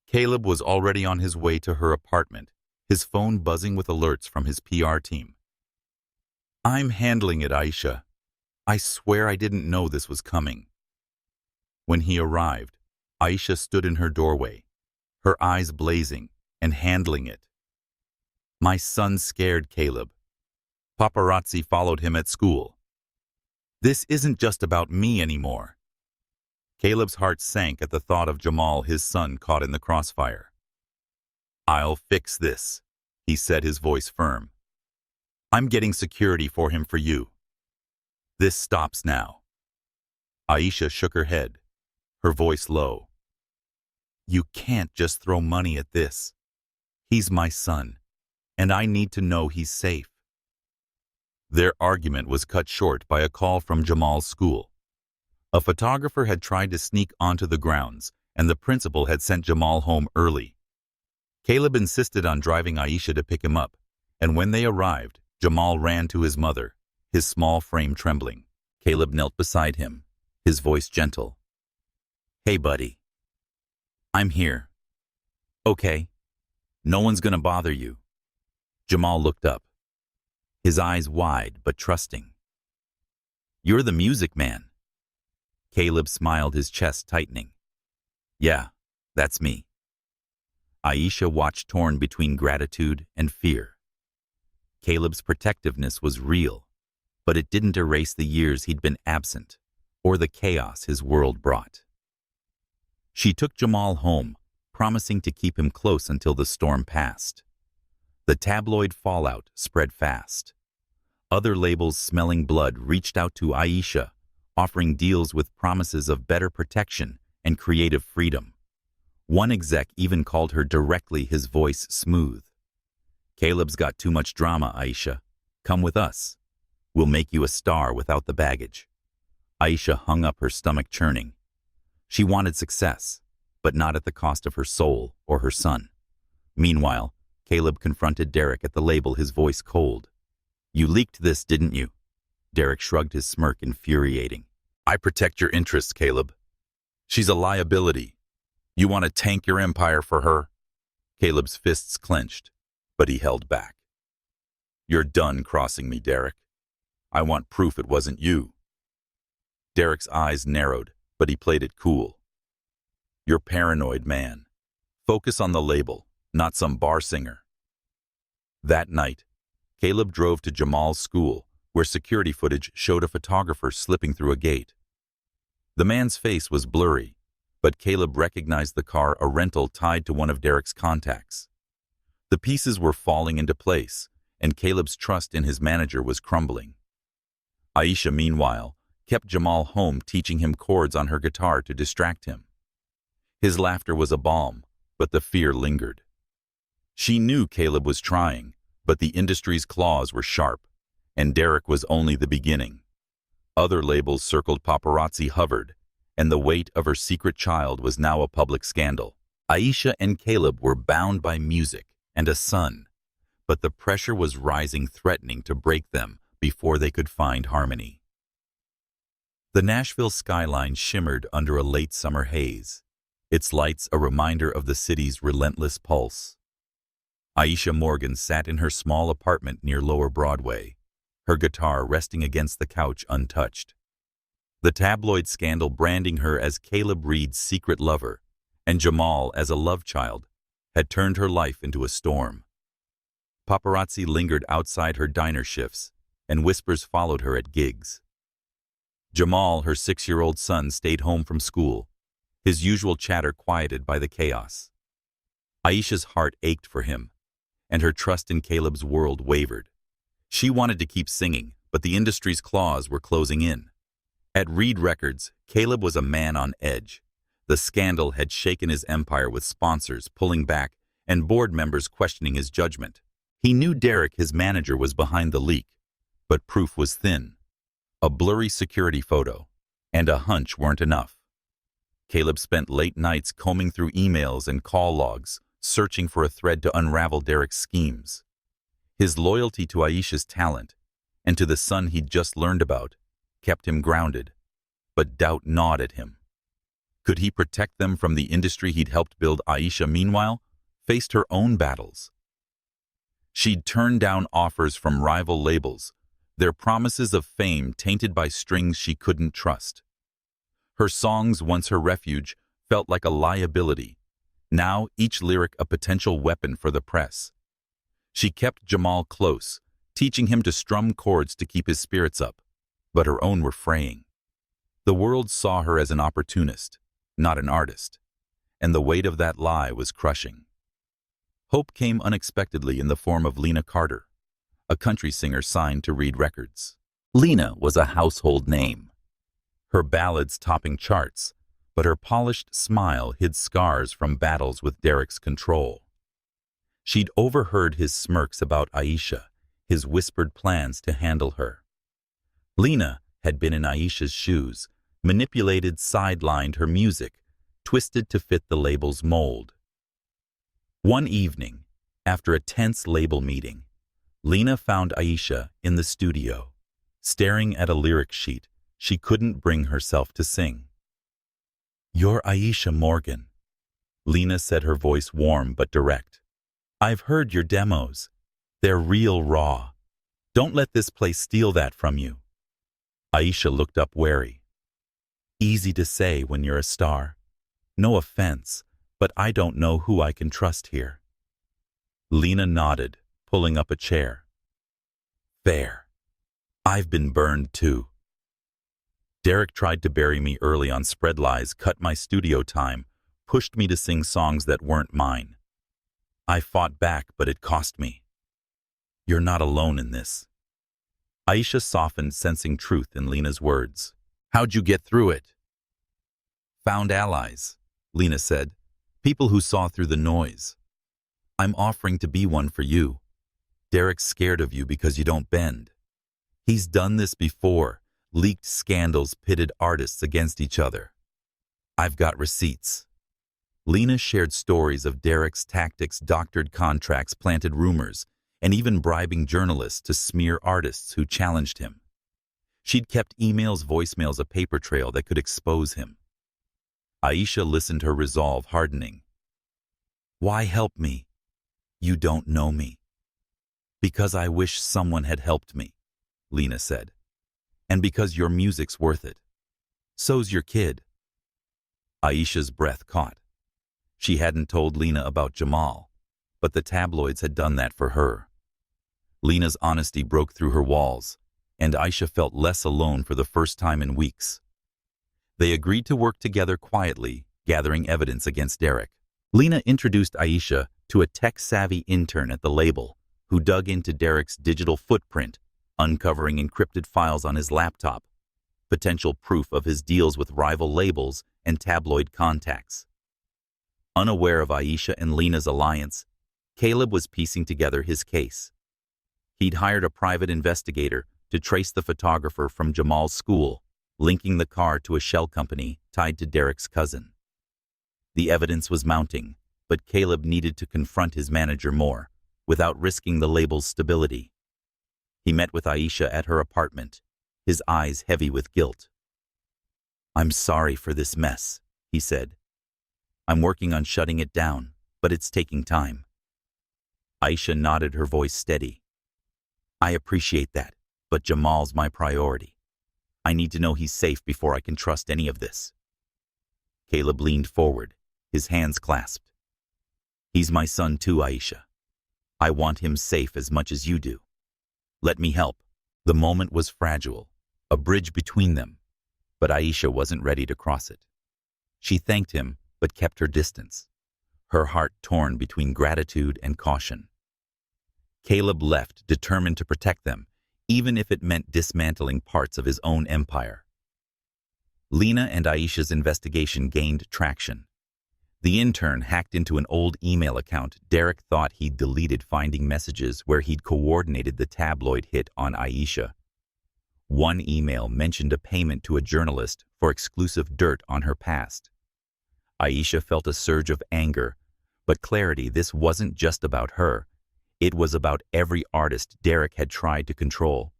Caleb was already on his way to her apartment, his phone buzzing with alerts from his PR team. "I'm handling it, Aisha. I swear I didn't know this was coming." When he arrived, Aisha stood in her doorway, her eyes blazing and handling it. "My son scared Caleb. Paparazzi followed him at school. This isn't just about me anymore." Caleb's heart sank at the thought of Jamal, his son, caught in the crossfire. "I'll fix this," he said, his voice firm. "I'm getting security for him for you. This stops now." Aisha shook her head, her voice low. "You can't just throw money at this. He's my son, and I need to know he's safe." Their argument was cut short by a call from Jamal's school. A photographer had tried to sneak onto the grounds, and the principal had sent Jamal home early. Caleb insisted on driving Aisha to pick him up, and when they arrived, Jamal ran to his mother, his small frame trembling. Caleb knelt beside him, his voice gentle. "Hey, buddy. I'm here. Okay. No one's gonna bother you." Jamal looked up, his eyes wide but trusting. "You're the music man." Caleb smiled, his chest tightening. "Yeah, that's me." Aisha watched, torn between gratitude and fear. Caleb's protectiveness was real, but it didn't erase the years he'd been absent or the chaos his world brought. She took Jamal home, promising to keep him close until the storm passed. The tabloid fallout spread fast. Other labels smelling blood reached out to Aisha, offering deals with promises of better protection and creative freedom. One exec even called her directly, his voice smooth. "Caleb's got too much drama, Aisha. Come with us. We'll make you a star without the baggage." Aisha hung up, her stomach churning. She wanted success, but not at the cost of her soul or her son. Meanwhile, Caleb confronted Derek at the label, his voice cold. "You leaked this, didn't you?" Derek shrugged, his smirk infuriating. "I protect your interests, Caleb. She's a liability. You want to tank your empire for her?" Caleb's fists clenched, but he held back. "You're done crossing me, Derek. I want proof it wasn't you." Derek's eyes narrowed, but he played it cool. "You're paranoid, man. Focus on the label, not some bar singer." That night, Caleb drove to Jamal's school, where security footage showed a photographer slipping through a gate. The man's face was blurry, but Caleb recognized the car a rental tied to one of Derek's contacts. The pieces were falling into place, and Caleb's trust in his manager was crumbling. Aisha, meanwhile, kept Jamal home, teaching him chords on her guitar to distract him. His laughter was a balm, but the fear lingered. She knew Caleb was trying, but the industry's claws were sharp, and Derek was only the beginning. Other labels circled, paparazzi hovered, and the weight of her secret child was now a public scandal. Aisha and Caleb were bound by music and a son, but the pressure was rising, threatening to break them before they could find harmony. The Nashville skyline shimmered under a late summer haze, its lights a reminder of the city's relentless pulse. Aisha Morgan sat in her small apartment near Lower Broadway, her guitar resting against the couch untouched. The tabloid scandal branding her as Caleb Reed's secret lover and Jamal as a love child had turned her life into a storm. Paparazzi lingered outside her diner shifts, and whispers followed her at gigs. Jamal, her 6-year-old son, stayed home from school, his usual chatter quieted by the chaos. Aisha's heart ached for him, and her trust in Caleb's world wavered. She wanted to keep singing, but the industry's claws were closing in. At Reed Records, Caleb was a man on edge. The scandal had shaken his empire, with sponsors pulling back and board members questioning his judgment. He knew Derek, his manager, was behind the leak, but proof was thin. A blurry security photo and a hunch weren't enough. Caleb spent late nights combing through emails and call logs, searching for a thread to unravel Derek's schemes. His loyalty to Aisha's talent and to the son he'd just learned about kept him grounded, but doubt gnawed at him. Could he protect them from the industry he'd helped build? Aisha, meanwhile, faced her own battles. She'd turned down offers from rival labels, their promises of fame tainted by strings she couldn't trust. Her songs, once her refuge, felt like a liability, now each lyric a potential weapon for the press. She kept Jamal close, teaching him to strum chords to keep his spirits up, but her own were fraying. The world saw her as an opportunist, not an artist, and the weight of that lie was crushing. Hope came unexpectedly in the form of Lena Carter, a country singer signed to Reed Records. Lena was a household name, her ballads topping charts, but her polished smile hid scars from battles with Derek's control. She'd overheard his smirks about Aisha, his whispered plans to handle her. Lena had been in Aisha's shoes, manipulated, sidelined her music, twisted to fit the label's mold. One evening, after a tense label meeting, Lena found Aisha in the studio, staring at a lyric sheet she couldn't bring herself to sing. "You're Aisha Morgan," Lena said, her voice warm but direct. "I've heard your demos. They're real raw. Don't let this place steal that from you." Aisha looked up wary. "Easy to say when you're a star. No offense, but I don't know who I can trust here." Lena nodded, pulling up a chair. "Fair. I've been burned too. Derek tried to bury me early on spread lies, cut my studio time, pushed me to sing songs that weren't mine. I fought back, but it cost me. You're not alone in this." Aisha softened, sensing truth in Lena's words. "How'd you get through it?" "Found allies," Lena said. "People who saw through the noise. I'm offering to be one for you. Derek's scared of you because you don't bend. He's done this before, leaked scandals, pitted artists against each other. I've got receipts." Lena shared stories of Derek's tactics, doctored contracts, planted rumors, and even bribing journalists to smear artists who challenged him. She'd kept emails, voicemails, a paper trail that could expose him. Aisha listened, her resolve hardening. "Why help me You don't know me. Because I wish someone had helped me, Lena said. And because your music's worth it. So's your kid. Aisha's breath caught. She hadn't told Lena about Jamal, but the tabloids had done that for her. Lena's honesty broke through her walls, and Aisha felt less alone for the first time in weeks. They agreed to work together quietly, gathering evidence against Derek. Lena introduced Aisha to a tech-savvy intern at the label who dug into Derek's digital footprint, uncovering encrypted files on his laptop, potential proof of his deals with rival labels and tabloid contacts. Unaware of Aisha and Lena's alliance, Caleb was piecing together his case. He'd hired a private investigator to trace the photographer from Jamal's school, linking the car to a shell company tied to Derek's cousin. The evidence was mounting, but Caleb needed to confront his manager more, without risking the label's stability. He met with Aisha at her apartment, his eyes heavy with guilt. "I'm sorry for this mess," he said. "I'm working on shutting it down, but it's taking time." Aisha nodded, her voice steady. "I appreciate that, but Jamal's my priority. I need to know he's safe before I can trust any of this." Caleb leaned forward, his hands clasped. "He's my son too, Aisha. I want him safe as much as you do. Let me help." The moment was fragile, a bridge between them, but Aisha wasn't ready to cross it. She thanked him, but kept her distance, her heart torn between gratitude and caution. Caleb left, determined to protect them, even if it meant dismantling parts of his own empire. Lena and Aisha's investigation gained traction. The intern hacked into an old email account Derek thought he'd deleted, finding messages where he'd coordinated the tabloid hit on Aisha. One email mentioned a payment to a journalist for exclusive dirt on her past. Aisha felt a surge of anger, but clarity: this wasn't just about her. It was about every artist Derek had tried to control.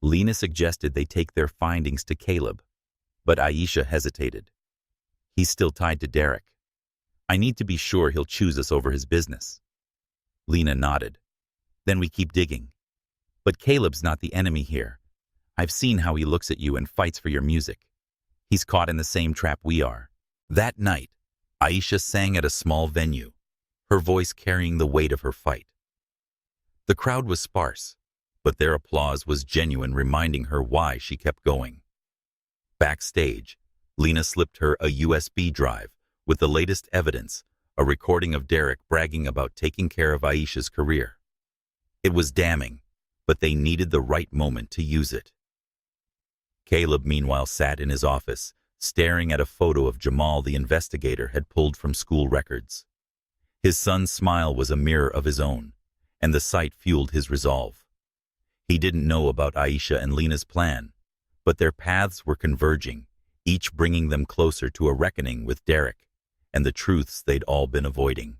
Lena suggested they take their findings to Caleb, but Aisha hesitated. "He's still tied to Derek. I need to be sure he'll choose us over his business." Lena nodded. "Then we keep digging. But Caleb's not the enemy here. I've seen how he looks at you and fights for your music. He's caught in the same trap we are." That night, Aisha sang at a small venue, her voice carrying the weight of her fight. The crowd was sparse, but their applause was genuine, reminding her why she kept going. Backstage, Lena slipped her a USB drive with the latest evidence, a recording of Derek bragging about taking care of Aisha's career. It was damning, but they needed the right moment to use it. Caleb, meanwhile, sat in his office, staring at a photo of Jamal the investigator had pulled from school records. His son's smile was a mirror of his own, and the sight fueled his resolve. He didn't know about Aisha and Lena's plan, but their paths were converging, each bringing them closer to a reckoning with Derek and the truths they'd all been avoiding.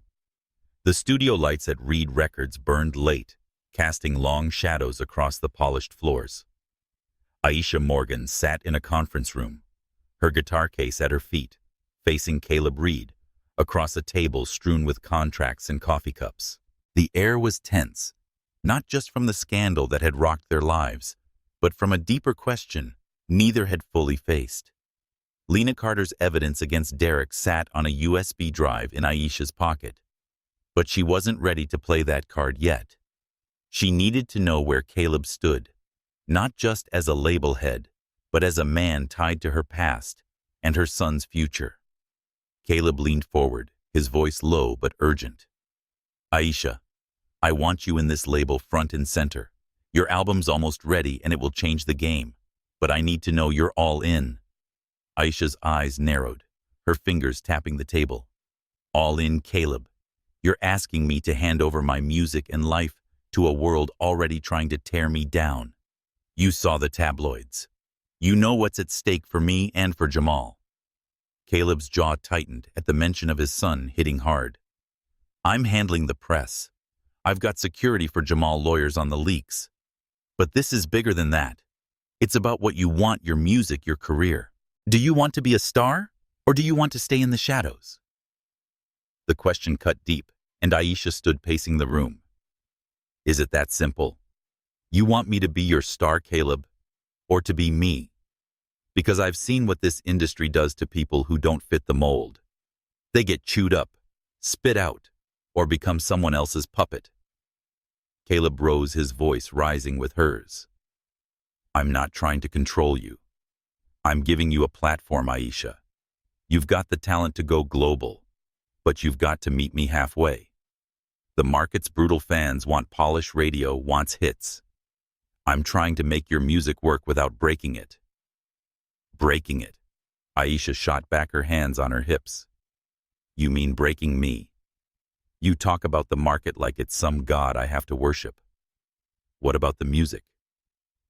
The studio lights at Reed Records burned late, casting long shadows across the polished floors. Aisha Morgan sat in a conference room, her guitar case at her feet, facing Caleb Reed, across a table strewn with contracts and coffee cups. The air was tense, not just from the scandal that had rocked their lives, but from a deeper question neither had fully faced. Lena Carter's evidence against Derek sat on a USB drive in Aisha's pocket, but she wasn't ready to play that card yet. She needed to know where Caleb stood, not just as a label head, but as a man tied to her past and her son's future. Caleb leaned forward, his voice low but urgent. "Aisha, I want you in this label front and center. Your album's almost ready and it will change the game, but I need to know you're all in." Aisha's eyes narrowed, her fingers tapping the table. "All in, Caleb. You're asking me to hand over my music and life to a world already trying to tear me down. You saw the tabloids. You know what's at stake for me and for Jamal." Caleb's jaw tightened at the mention of his son hitting hard. "I'm handling the press. I've got security for Jamal lawyers on the leaks. But this is bigger than that. It's about what you want: your music, your career. Do you want to be a star, or do you want to stay in the shadows?" The question cut deep, and Aisha stood pacing the room. Is it that simple? You want me to be your star, Caleb, or to be me? Because I've seen what this industry does to people who don't fit the mold. They get chewed up, spit out, or become someone else's puppet. Caleb rose, his voice rising with hers. I'm not trying to control you. I'm giving you a platform, Aisha. You've got the talent to go global, but you've got to meet me halfway. The market's brutal fans want polished radio, wants hits. I'm trying to make your music work without breaking it. Breaking it. Aisha shot back, her hands on her hips. You mean breaking me? You talk about the market like it's some god I have to worship. What about the music?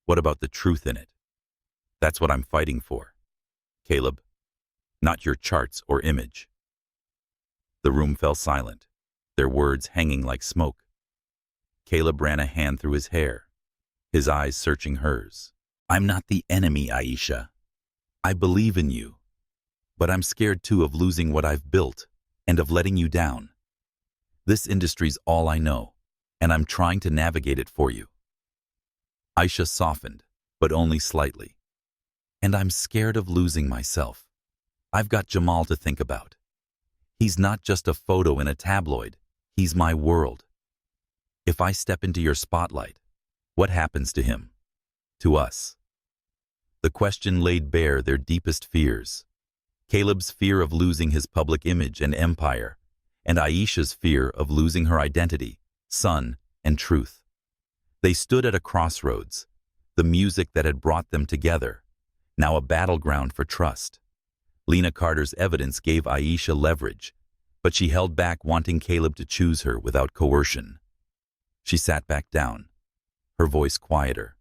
What about the truth in it? That's what I'm fighting for, Caleb, not your charts or image. The room fell silent, their words hanging like smoke. Caleb ran a hand through his hair, his eyes searching hers. I'm not the enemy, Aisha. I believe in you, but I'm scared too of losing what I've built and of letting you down. This industry's all I know, and I'm trying to navigate it for you. Aisha softened, but only slightly. And I'm scared of losing myself. I've got Jamal to think about. He's not just a photo in a tabloid. He's my world. If I step into your spotlight, what happens to him? To us? The question laid bare their deepest fears. Caleb's fear of losing his public image and empire, and Aisha's fear of losing her identity, son, and truth. They stood at a crossroads, the music that had brought them together, now a battleground for trust. Lena Carter's evidence gave Aisha leverage, but she held back, wanting Caleb to choose her without coercion. She sat back down, her voice quieter.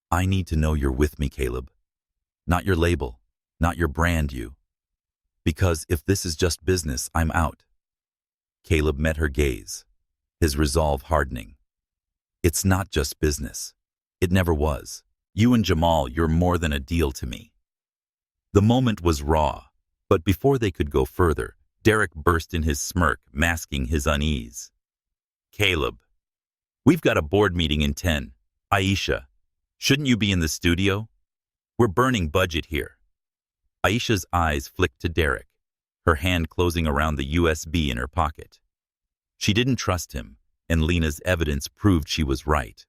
I need to know you're with me, Caleb. Not your label, not your brand, you. Because if this is just business, I'm out. Caleb met her gaze, his resolve hardening. It's not just business. It never was. You and Jamal, you're more than a deal to me. The moment was raw, but before they could go further, Derek burst in, his smirk masking his unease. Caleb, we've got a board meeting in 10. Aisha, shouldn't you be in the studio? We're burning budget here. Aisha's eyes flicked to Derek, her hand closing around the USB in her pocket. She didn't trust him, and Lena's evidence proved she was right.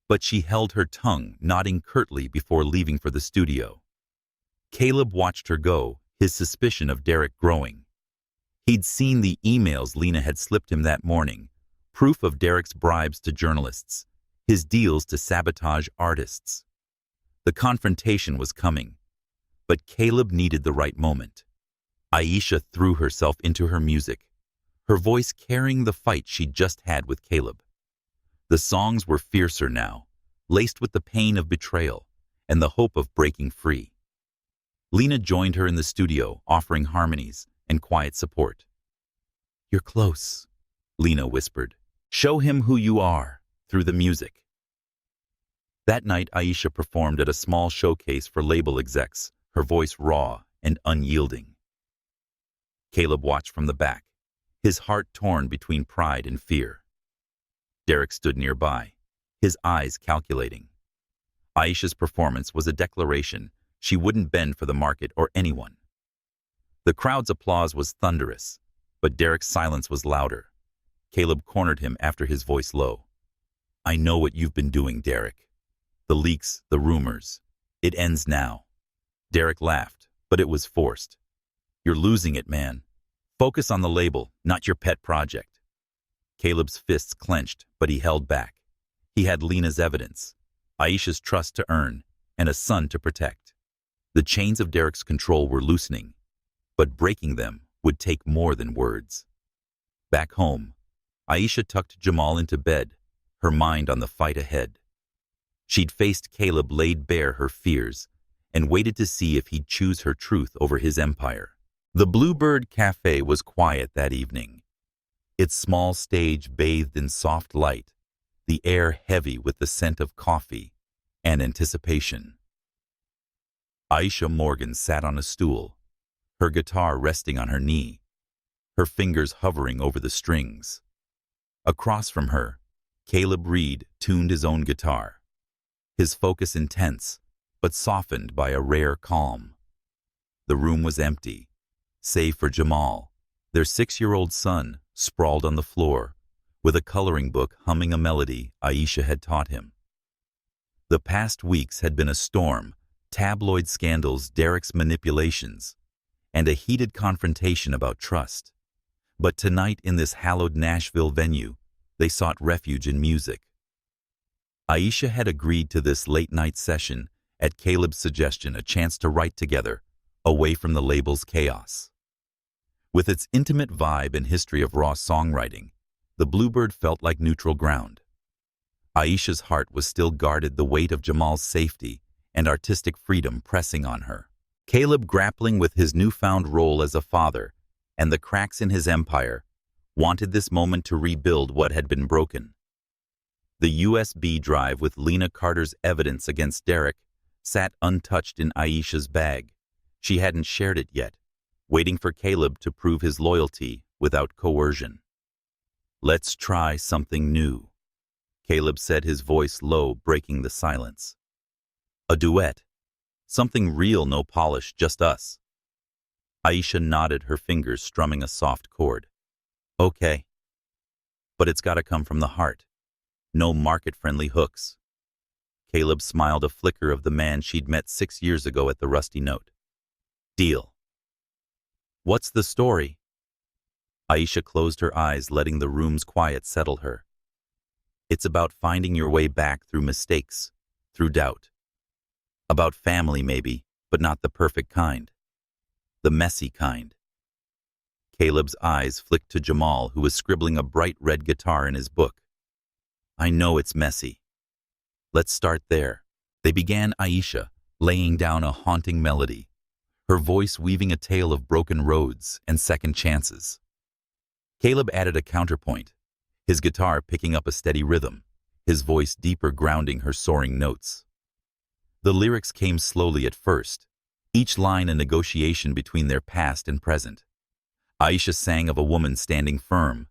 But she held her tongue, nodding curtly before leaving for the studio. Caleb watched her go, his suspicion of Derek growing. He'd seen the emails Lena had slipped him that morning, proof of Derek's bribes to journalists, his deals to sabotage artists. The confrontation was coming, but Caleb needed the right moment. Aisha threw herself into her music, her voice carrying the fight she'd just had with Caleb. The songs were fiercer now, laced with the pain of betrayal and the hope of breaking free. Lena joined her in the studio, offering harmonies and quiet support. You're close, Lena whispered. Show him who you are through the music. That night, Aisha performed at a small showcase for label execs, her voice raw and unyielding. Caleb watched from the back, his heart torn between pride and fear. Derek stood nearby, his eyes calculating. Aisha's performance was a declaration she wouldn't bend for the market or anyone. The crowd's applause was thunderous, but Derek's silence was louder. Caleb cornered him after, his voice low. I know what you've been doing, Derek. The leaks, the rumors. It ends now. Derek laughed, but it was forced. You're losing it, man. Focus on the label, not your pet project. Caleb's fists clenched, but he held back. He had Lena's evidence, Aisha's trust to earn, and a son to protect. The chains of Derek's control were loosening, but breaking them would take more than words. Back home, Aisha tucked Jamal into bed, her mind on the fight ahead. She'd faced Caleb, laid bare her fears, and waited to see if he'd choose her truth over his empire. The Bluebird Cafe was quiet that evening, its small stage bathed in soft light, the air heavy with the scent of coffee and anticipation. Aisha Morgan sat on a stool, her guitar resting on her knee. her fingers hovering over the strings. Across from her, Caleb Reed tuned his own guitar, his focus intense, but softened by a rare calm. The room was empty, save for Jamal, their 6-year-old son, sprawled on the floor, with a coloring book humming a melody Aisha had taught him. The past weeks had been a storm, tabloid scandals, Derek's manipulations, and a heated confrontation about trust. But tonight in this hallowed Nashville venue, they sought refuge in music. Aisha had agreed to this late-night session, at Caleb's suggestion, a chance to write together, away from the label's chaos. With its intimate vibe and history of raw songwriting, the Bluebird felt like neutral ground. Aisha's heart was still guarded, the weight of Jamal's safety and artistic freedom pressing on her. Caleb, grappling with his newfound role as a father and the cracks in his empire, wanted this moment to rebuild what had been broken. The USB drive with Lena Carter's evidence against Derek sat untouched in Aisha's bag. She hadn't shared it yet, waiting for Caleb to prove his loyalty without coercion. "Let's try something new," Caleb said, his voice low, breaking the silence. "A duet. Something real, no polish, just us." Aisha nodded, her fingers strumming a soft chord. "Okay. But it's gotta come from the heart. No market-friendly hooks." Caleb smiled, a flicker of the man she'd met 6 years ago at the Rusty Note. "Deal." "What's the story?" Aisha closed her eyes, letting the room's quiet settle her. "It's about finding your way back through mistakes, through doubt. About family maybe, but not the perfect kind. The messy kind." Caleb's eyes flicked to Jamal, who was scribbling a bright red guitar in his book. "I know it's messy. Let's start there." They began, Aisha laying down a haunting melody, her voice weaving a tale of broken roads and second chances. Caleb added a counterpoint, his guitar picking up a steady rhythm, his voice deeper, grounding her soaring notes. The lyrics came slowly at first, each line a negotiation between their past and present. Aisha sang of a woman standing firm,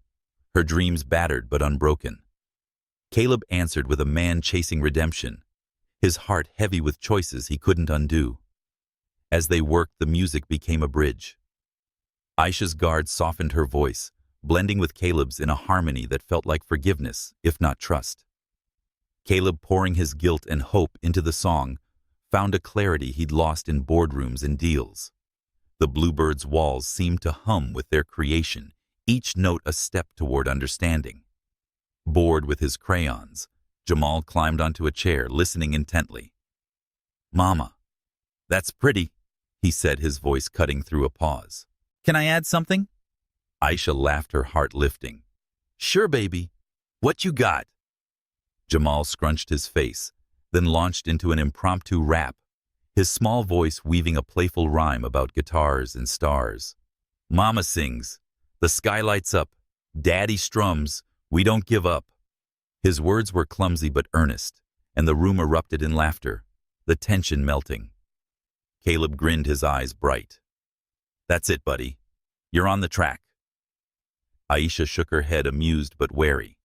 her dreams battered but unbroken. Caleb answered with a man chasing redemption, his heart heavy with choices he couldn't undo. As they worked, the music became a bridge. Aisha's guard softened her voice, blending with Caleb's in a harmony that felt like forgiveness, if not trust. Caleb, pouring his guilt and hope into the song, found a clarity he'd lost in boardrooms and deals. The Bluebird's walls seemed to hum with their creation, each note a step toward understanding. Bored with his crayons, Jamal climbed onto a chair, listening intently. "Mama, that's pretty," he said, his voice cutting through a pause. "Can I add something?" Aisha laughed, her heart lifting. "Sure, baby. What you got?" Jamal scrunched his face, then launched into an impromptu rap, his small voice weaving a playful rhyme about guitars and stars. "Mama sings, the sky lights up, Daddy strums, we don't give up." His words were clumsy but earnest, and the room erupted in laughter, the tension melting. Caleb grinned, his eyes bright. "That's it, buddy. You're on the track." Aisha shook her head, amused but wary.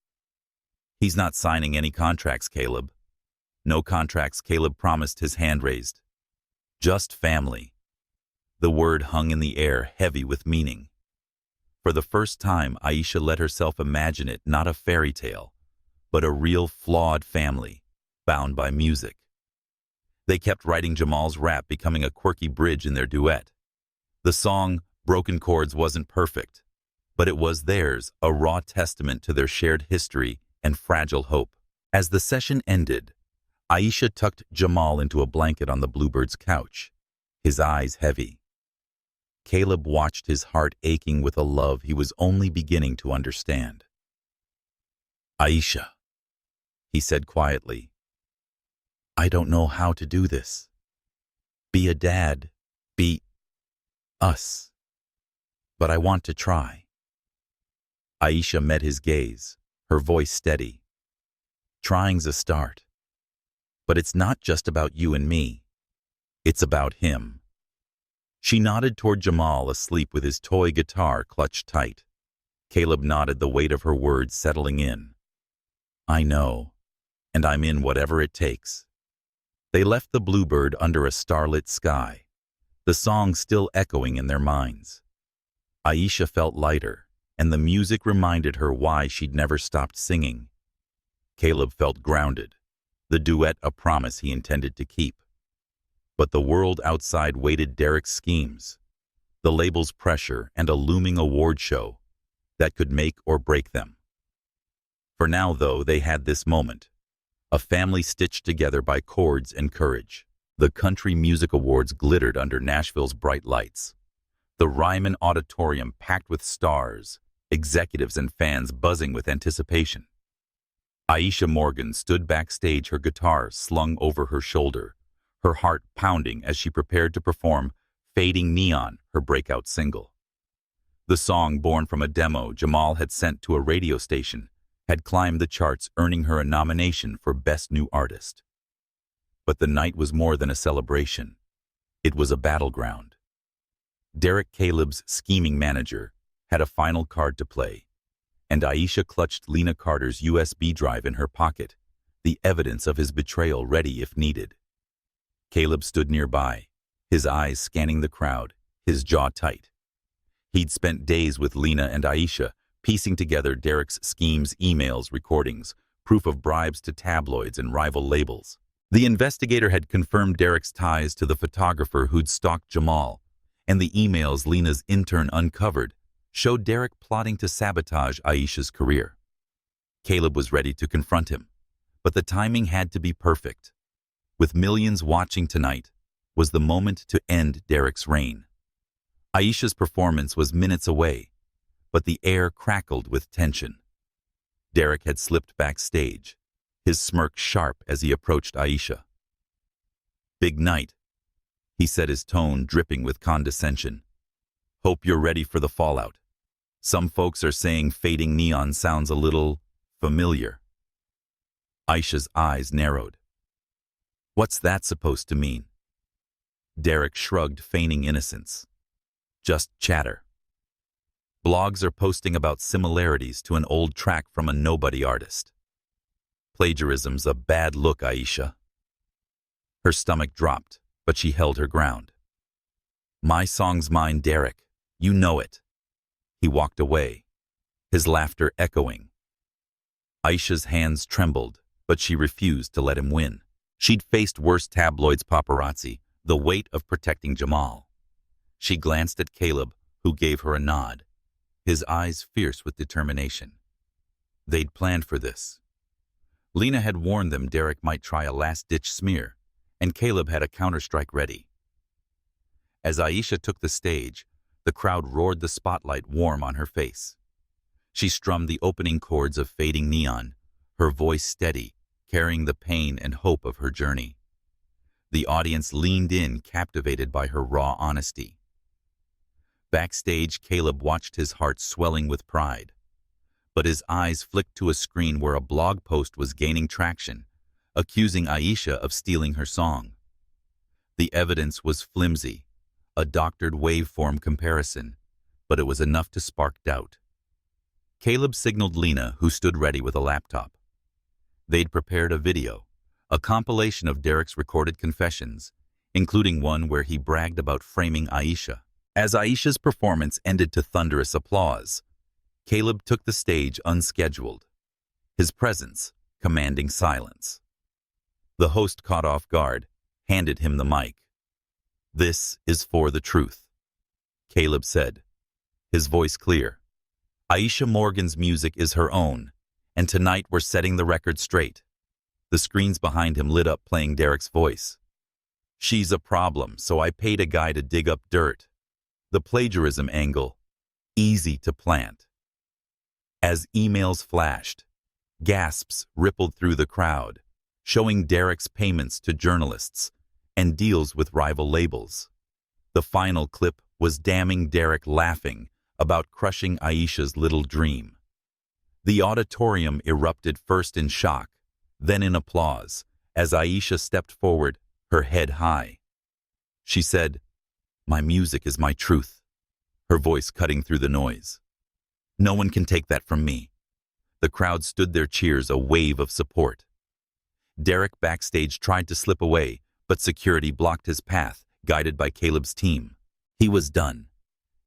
"He's not signing any contracts, Caleb." "No contracts," Caleb promised, his hand raised. "Just family." The word hung in the air, heavy with meaning. For the first time, Aisha let herself imagine it, not a fairy tale, but a real flawed family, bound by music. They kept writing Jamal's rap, becoming a quirky bridge in their duet. The song, Broken Chords, wasn't perfect, but it was theirs, a raw testament to their shared history and fragile hope. As the session ended, Aisha tucked Jamal into a blanket on the Bluebird's couch, his eyes heavy. Caleb watched, his heart aching with a love he was only beginning to understand. "Aisha," he said quietly, "I don't know how to do this. Be a dad, be us. But I want to try." Aisha met his gaze, her voice steady. "Trying's a start. But it's not just about you and me. It's about him." She nodded toward Jamal asleep with his toy guitar clutched tight. Caleb nodded, the weight of her words settling in. I know, and I'm in whatever it takes. They left the Bluebird under a starlit sky, the song still echoing in their minds. Aisha felt lighter, and the music reminded her why she'd never stopped singing. Caleb felt grounded, the duet a promise he intended to keep. But the world outside waited Derek's schemes, the label's pressure, and a looming award show that could make or break them. For now, though, they had this moment, a family stitched together by chords and courage. The Country Music Awards glittered under Nashville's bright lights. The Ryman Auditorium packed with stars, executives and fans buzzing with anticipation. Aisha Morgan stood backstage, her guitar slung over her shoulder, her heart pounding as she prepared to perform Fading Neon, her breakout single. The song, born from a demo Jamal had sent to a radio station, had climbed the charts, earning her a nomination for Best New Artist. But the night was more than a celebration. It was a battleground. Derek, Caleb's scheming manager, had a final card to play, and Aisha clutched Lena Carter's USB drive in her pocket, the evidence of his betrayal ready if needed. Caleb stood nearby, his eyes scanning the crowd, his jaw tight. He'd spent days with Lena and Aisha, piecing together Derek's schemes, emails, recordings, proof of bribes to tabloids and rival labels. The investigator had confirmed Derek's ties to the photographer who'd stalked Jamal, and the emails Lena's intern uncovered showed Derek plotting to sabotage Aisha's career. Caleb was ready to confront him, but the timing had to be perfect. With millions watching tonight, was the moment to end Derek's reign. Aisha's performance was minutes away, but the air crackled with tension. Derek had slipped backstage, his smirk sharp as he approached Aisha. Big night, he said, his tone dripping with condescension. Hope you're ready for the fallout. Some folks are saying Fading Neon sounds a little familiar. Aisha's eyes narrowed. What's that supposed to mean? Derek shrugged, feigning innocence. Just chatter. Blogs are posting about similarities to an old track from a nobody artist. Plagiarism's a bad look, Aisha. Her stomach dropped, but she held her ground. My song's mine, Derek. You know it. He walked away, his laughter echoing. Aisha's hands trembled, but she refused to let him win. She'd faced worse tabloids, paparazzi, the weight of protecting Jamal. She glanced at Caleb, who gave her a nod, his eyes fierce with determination. They'd planned for this. Lena had warned them Derek might try a last-ditch smear, and Caleb had a counterstrike ready. As Aisha took the stage, the crowd roared, the spotlight warm on her face. She strummed the opening chords of Fading Neon, her voice steady, carrying the pain and hope of her journey. The audience leaned in, captivated by her raw honesty. Backstage, Caleb watched, his heart swelling with pride. But his eyes flicked to a screen where a blog post was gaining traction, accusing Aisha of stealing her song. The evidence was flimsy, a doctored waveform comparison, but it was enough to spark doubt. Caleb signaled Lena, who stood ready with a laptop. They'd prepared a video, a compilation of Derek's recorded confessions, including one where he bragged about framing Aisha. As Aisha's performance ended to thunderous applause, Caleb took the stage unscheduled, his presence commanding silence. The host, caught off guard, handed him the mic. This is for the truth, Caleb said, his voice clear. Aisha Morgan's music is her own, and tonight we're setting the record straight. The screens behind him lit up, playing Derek's voice. She's a problem, so I paid a guy to dig up dirt. The plagiarism angle, easy to plant. As emails flashed, gasps rippled through the crowd, showing Derek's payments to journalists and deals with rival labels. The final clip was damning Derek, laughing about crushing Aisha's little dream. The auditorium erupted, first in shock, then in applause, as Aisha stepped forward, her head high. She said, My music is my truth, her voice cutting through the noise. No one can take that from me. The crowd stood their cheers, a wave of support. Derek backstage tried to slip away, but security blocked his path, guided by Caleb's team. He was done,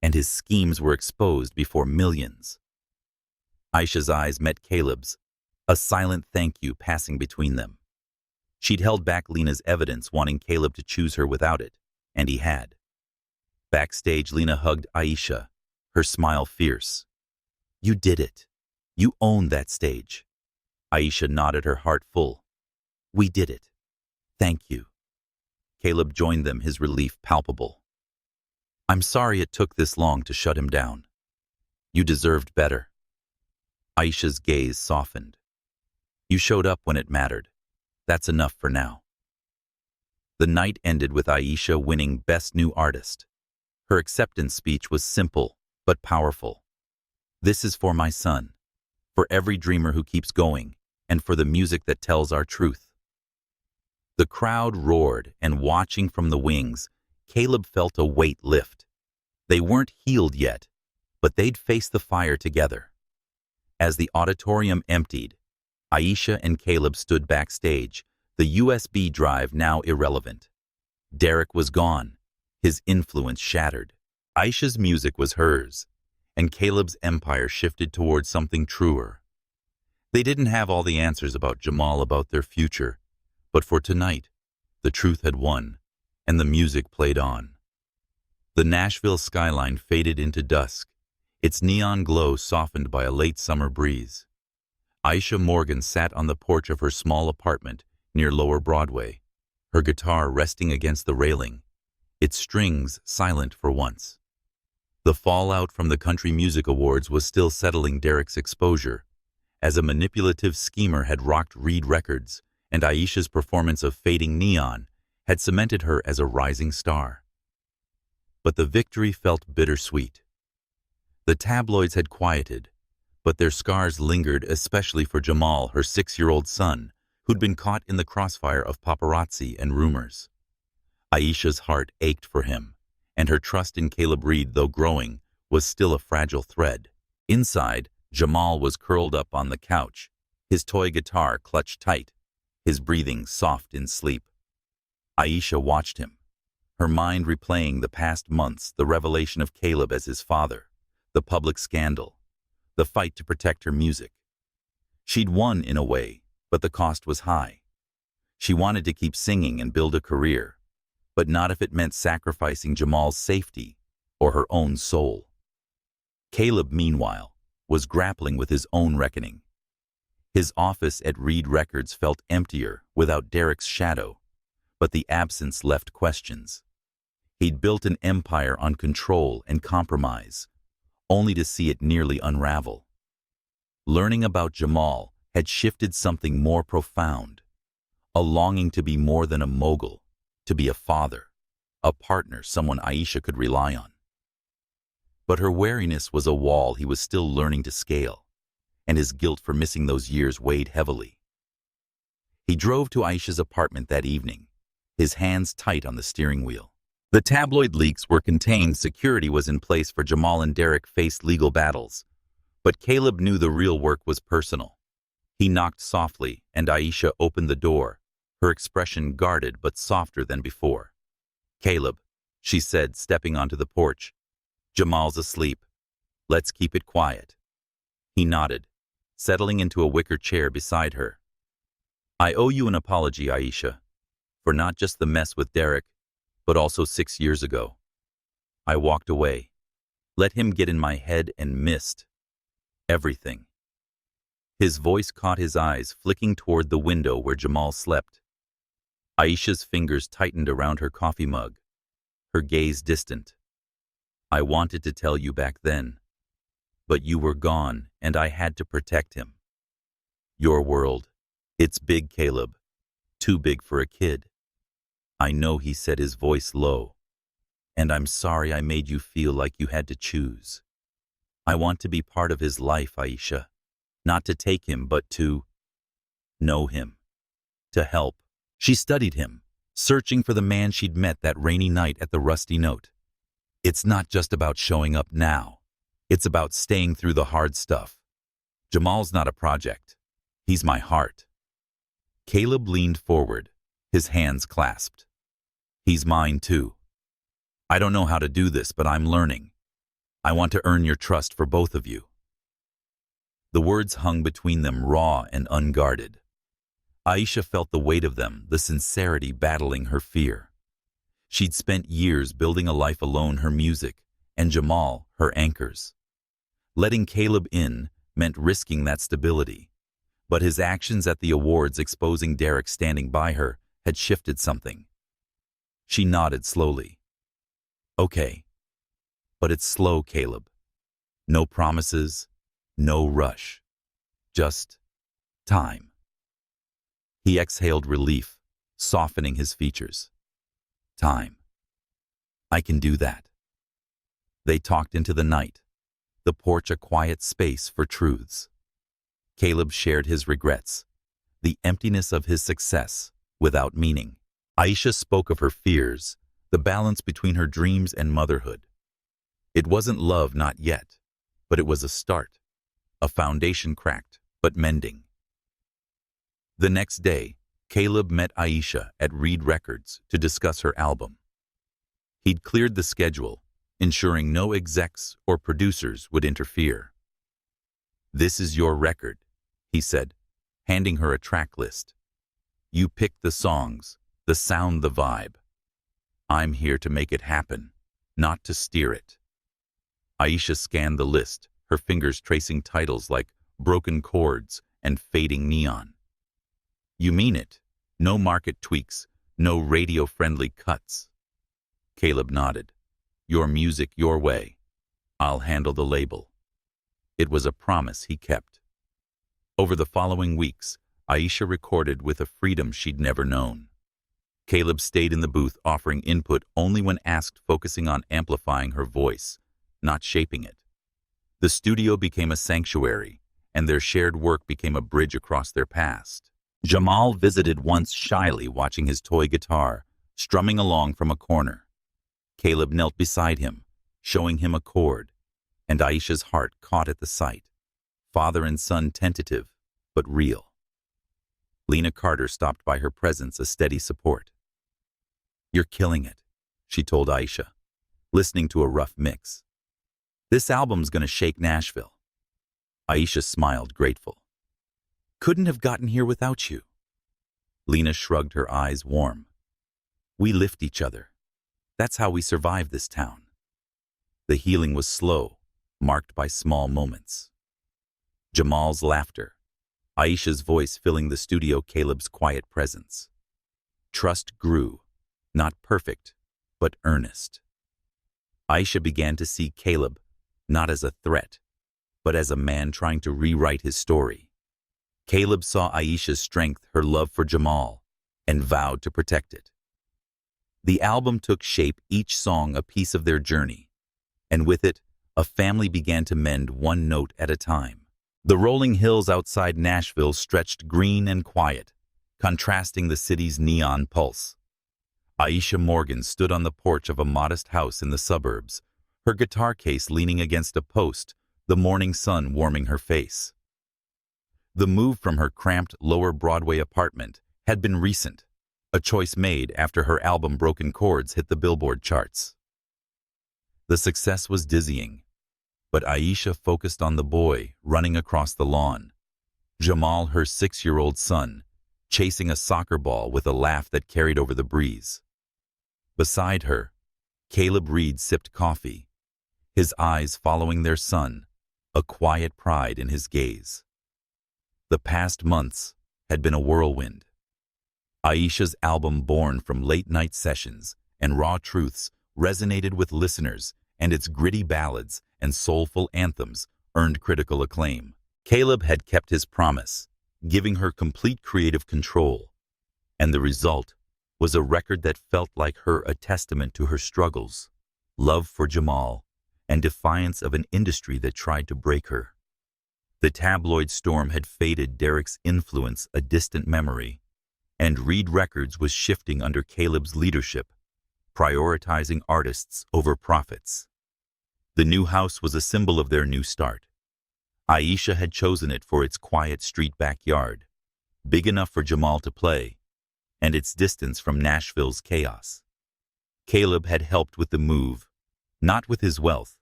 and his schemes were exposed before millions. Aisha's eyes met Caleb's, a silent thank you passing between them. She'd held back Lena's evidence, wanting Caleb to choose her without it, and he had. Backstage, Lena hugged Aisha, her smile fierce. You did it. You owned that stage. Aisha nodded, her heart full. We did it. Thank you. Caleb joined them, his relief palpable. I'm sorry it took this long to shut him down. You deserved better. Aisha's gaze softened. You showed up when it mattered. That's enough for now. The night ended with Aisha winning Best New Artist. Her acceptance speech was simple but powerful. This is for my son, for every dreamer who keeps going, and for the music that tells our truth. The crowd roared, and watching from the wings, Caleb felt a weight lift. They weren't healed yet, but they'd face the fire together. As the auditorium emptied, Aisha and Caleb stood backstage, the USB drive now irrelevant. Derek was gone, his influence shattered. Aisha's music was hers, and Caleb's empire shifted towards something truer. They didn't have all the answers about Jamal, about their future, but for tonight, the truth had won, and the music played on. The Nashville skyline faded into dusk, its neon glow softened by a late summer breeze. Aisha Morgan sat on the porch of her small apartment near Lower Broadway, her guitar resting against the railing, its strings silent for once. The fallout from the Country Music Awards was still settling Derek's exposure, as a manipulative schemer had rocked Reed Records, and Aisha's performance of Fading Neon had cemented her as a rising star. But the victory felt bittersweet. The tabloids had quieted, but their scars lingered, especially for Jamal, her 6-year-old son, who'd been caught in the crossfire of paparazzi and rumors. Aisha's heart ached for him, and her trust in Caleb Reed, though growing, was still a fragile thread. Inside, Jamal was curled up on the couch, his toy guitar clutched tight, his breathing soft in sleep. Aisha watched him, her mind replaying the past months, the revelation of Caleb as his father, the public scandal, the fight to protect her music. She'd won in a way, but the cost was high. She wanted to keep singing and build a career, but not if it meant sacrificing Jamal's safety or her own soul. Caleb, meanwhile, was grappling with his own reckoning. His office at Reed Records felt emptier without Derek's shadow, but the absence left questions. He'd built an empire on control and compromise, only to see it nearly unravel. Learning about Jamal had shifted something more profound, a longing to be more than a mogul, to be a father, a partner, someone Aisha could rely on. But her wariness was a wall he was still learning to scale, and his guilt for missing those years weighed heavily. He drove to Aisha's apartment that evening, his hands tight on the steering wheel. The tabloid leaks were contained, security was in place for Jamal, and Derek faced legal battles. But Caleb knew the real work was personal. He knocked softly, and Aisha opened the door, her expression guarded but softer than before. "Caleb," she said, stepping onto the porch. "Jamal's asleep. Let's keep it quiet." He nodded, settling into a wicker chair beside her. "I owe you an apology, Aisha, for not just the mess with Derek, but also 6 years ago. I walked away, let him get in my head and missed everything." His voice caught his eyes, flicking toward the window where Jamal slept. Aisha's fingers tightened around her coffee mug, her gaze distant. "I wanted to tell you back then, but you were gone and I had to protect him. Your world, it's big, Caleb, too big for a kid." "I know," he said, his voice low, "and I'm sorry I made you feel like you had to choose. I want to be part of his life, Aisha, not to take him, but to know him, to help." She studied him, searching for the man she'd met that rainy night at the Rusty Note. It's not just about showing up now. It's about staying through the hard stuff. Jamal's not a project. He's my heart. Caleb leaned forward, his hands clasped. He's mine too. I don't know how to do this, but I'm learning. I want to earn your trust for both of you. The words hung between them raw and unguarded. Aisha felt the weight of them, the sincerity battling her fear. She'd spent years building a life alone, her music, and Jamal, her anchors. Letting Caleb in meant risking that stability. But his actions at the awards exposing Derek standing by her had shifted something. She nodded slowly. Okay. But it's slow, Caleb. No promises, no rush. Just time. He exhaled relief, softening his features. Time. I can do that. They talked into the night, the porch a quiet space for truths. Caleb shared his regrets, the emptiness of his success without meaning. Aisha spoke of her fears, the balance between her dreams and motherhood. It wasn't love, not yet, but it was a start, a foundation cracked, but mending. The next day, Caleb met Aisha at Reed Records to discuss her album. He'd cleared the schedule, ensuring no execs or producers would interfere. This is your record, he said, handing her a track list. You pick the songs, the sound, the vibe. I'm here to make it happen, not to steer it. Aisha scanned the list, her fingers tracing titles like Broken Chords and Fading Neon. You mean it? No market tweaks, no radio-friendly cuts. Caleb nodded. Your music, your way. I'll handle the label. It was a promise he kept. Over the following weeks, Aisha recorded with a freedom she'd never known. Caleb stayed in the booth offering input only when asked, focusing on amplifying her voice, not shaping it. The studio became a sanctuary, and their shared work became a bridge across their past. Jamal visited once shyly, watching his toy guitar, strumming along from a corner. Caleb knelt beside him, showing him a chord, and Aisha's heart caught at the sight. Father and son tentative, but real. Lena Carter stopped by, her presence a steady support. You're killing it, she told Aisha, listening to a rough mix. This album's gonna shake Nashville. Aisha smiled, grateful. Couldn't have gotten here without you. Lena shrugged, her eyes warm. We lift each other. That's how we survive this town. The healing was slow, marked by small moments. Jamal's laughter, Aisha's voice filling the studio, Caleb's quiet presence. Trust grew, not perfect, but earnest. Aisha began to see Caleb not as a threat, but as a man trying to rewrite his story. Caleb saw Aisha's strength, her love for Jamal, and vowed to protect it. The album took shape, each song a piece of their journey, and with it, a family began to mend one note at a time. The rolling hills outside Nashville stretched green and quiet, contrasting the city's neon pulse. Aisha Morgan stood on the porch of a modest house in the suburbs, her guitar case leaning against a post, the morning sun warming her face. The move from her cramped Lower Broadway apartment had been recent, a choice made after her album Broken Chords hit the Billboard charts. The success was dizzying, but Aisha focused on the boy running across the lawn, Jamal, her 6-year-old son, chasing a soccer ball with a laugh that carried over the breeze. Beside her, Caleb Reed sipped coffee, his eyes following their son, a quiet pride in his gaze. The past months had been a whirlwind. Aisha's album, born from late-night sessions and raw truths, resonated with listeners, and its gritty ballads and soulful anthems earned critical acclaim. Caleb had kept his promise, giving her complete creative control, and the result was a record that felt like a testament to her struggles, love for Jamal, and defiance of an industry that tried to break her. The tabloid storm had faded, Derek's influence a distant memory, and Reed Records was shifting under Caleb's leadership, prioritizing artists over profits. The new house was a symbol of their new start. Aisha had chosen it for its quiet street backyard, big enough for Jamal to play, and its distance from Nashville's chaos. Caleb had helped with the move, not with his wealth,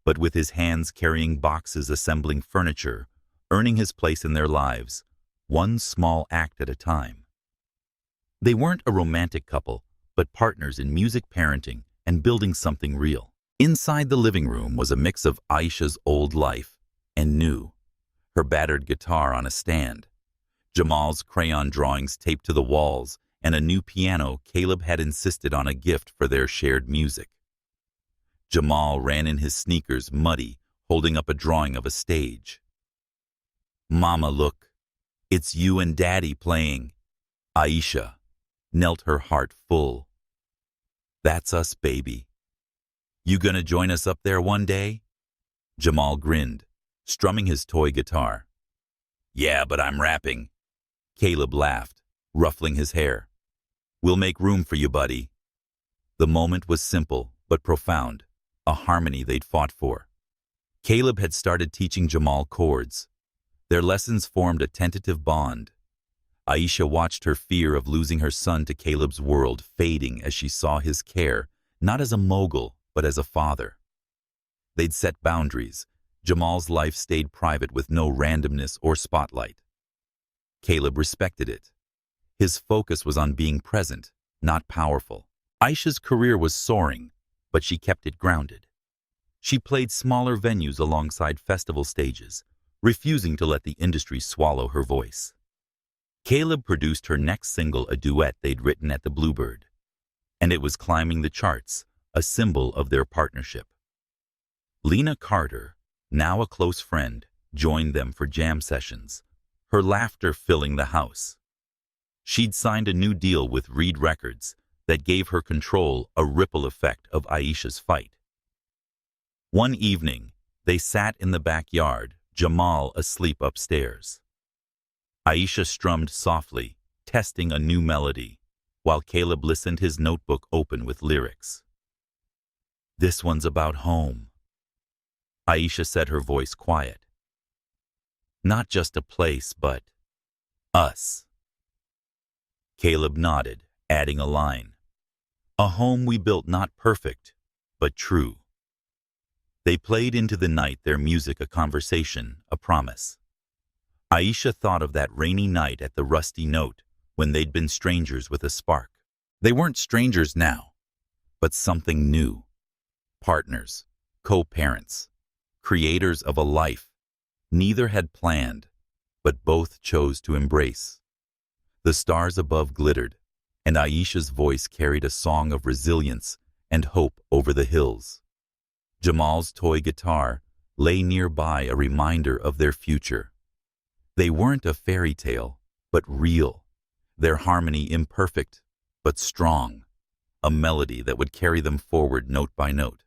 but with his hands carrying boxes, assembling furniture, earning his place in their lives, one small act at a time. They weren't a romantic couple, but partners in music, parenting, and building something real. Inside the living room was a mix of Aisha's old life and new, her battered guitar on a stand, Jamal's crayon drawings taped to the walls, and a new piano Caleb had insisted on, a gift for their shared music. Jamal ran in his sneakers, muddy, holding up a drawing of a stage. "Mama, look, it's you and Daddy playing." Aisha knelt, her heart full. "That's us, baby. You gonna join us up there one day?" Jamal grinned, strumming his toy guitar. "Yeah, but I'm rapping." Caleb laughed, ruffling his hair. "We'll make room for you, buddy." The moment was simple but profound, a harmony they'd fought for. Caleb had started teaching Jamal chords. Their lessons formed a tentative bond. Aisha watched her fear of losing her son to Caleb's world fading as she saw his care, not as a mogul, but as a father. They'd set boundaries. Jamal's life stayed private with no randomness or spotlight. Caleb respected it. His focus was on being present, not powerful. Aisha's career was soaring, but she kept it grounded. She played smaller venues alongside festival stages, refusing to let the industry swallow her voice. Caleb produced her next single, a duet they'd written at the Bluebird, and it was climbing the charts, a symbol of their partnership. Lena Carter, now a close friend, joined them for jam sessions, her laughter filling the house. She'd signed a new deal with Reed Records that gave her control, a ripple effect of Aisha's fight. One evening, they sat in the backyard, Jamal asleep upstairs. Aisha strummed softly, testing a new melody, while Caleb listened, his notebook open with lyrics. "This one's about home," Aisha said, her voice quiet. "Not just a place, but us." Caleb nodded, adding a line. "A home we built, not perfect, but true." They played into the night, their music a conversation, a promise. Aisha thought of that rainy night at the Rusty Note when they'd been strangers with a spark. They weren't strangers now, but something new. Partners, co-parents, creators of a life neither had planned, but both chose to embrace. The stars above glittered, and Aisha's voice carried a song of resilience and hope over the hills. Jamal's toy guitar lay nearby, a reminder of their future. They weren't a fairy tale, but real, their harmony imperfect, but strong, a melody that would carry them forward note by note.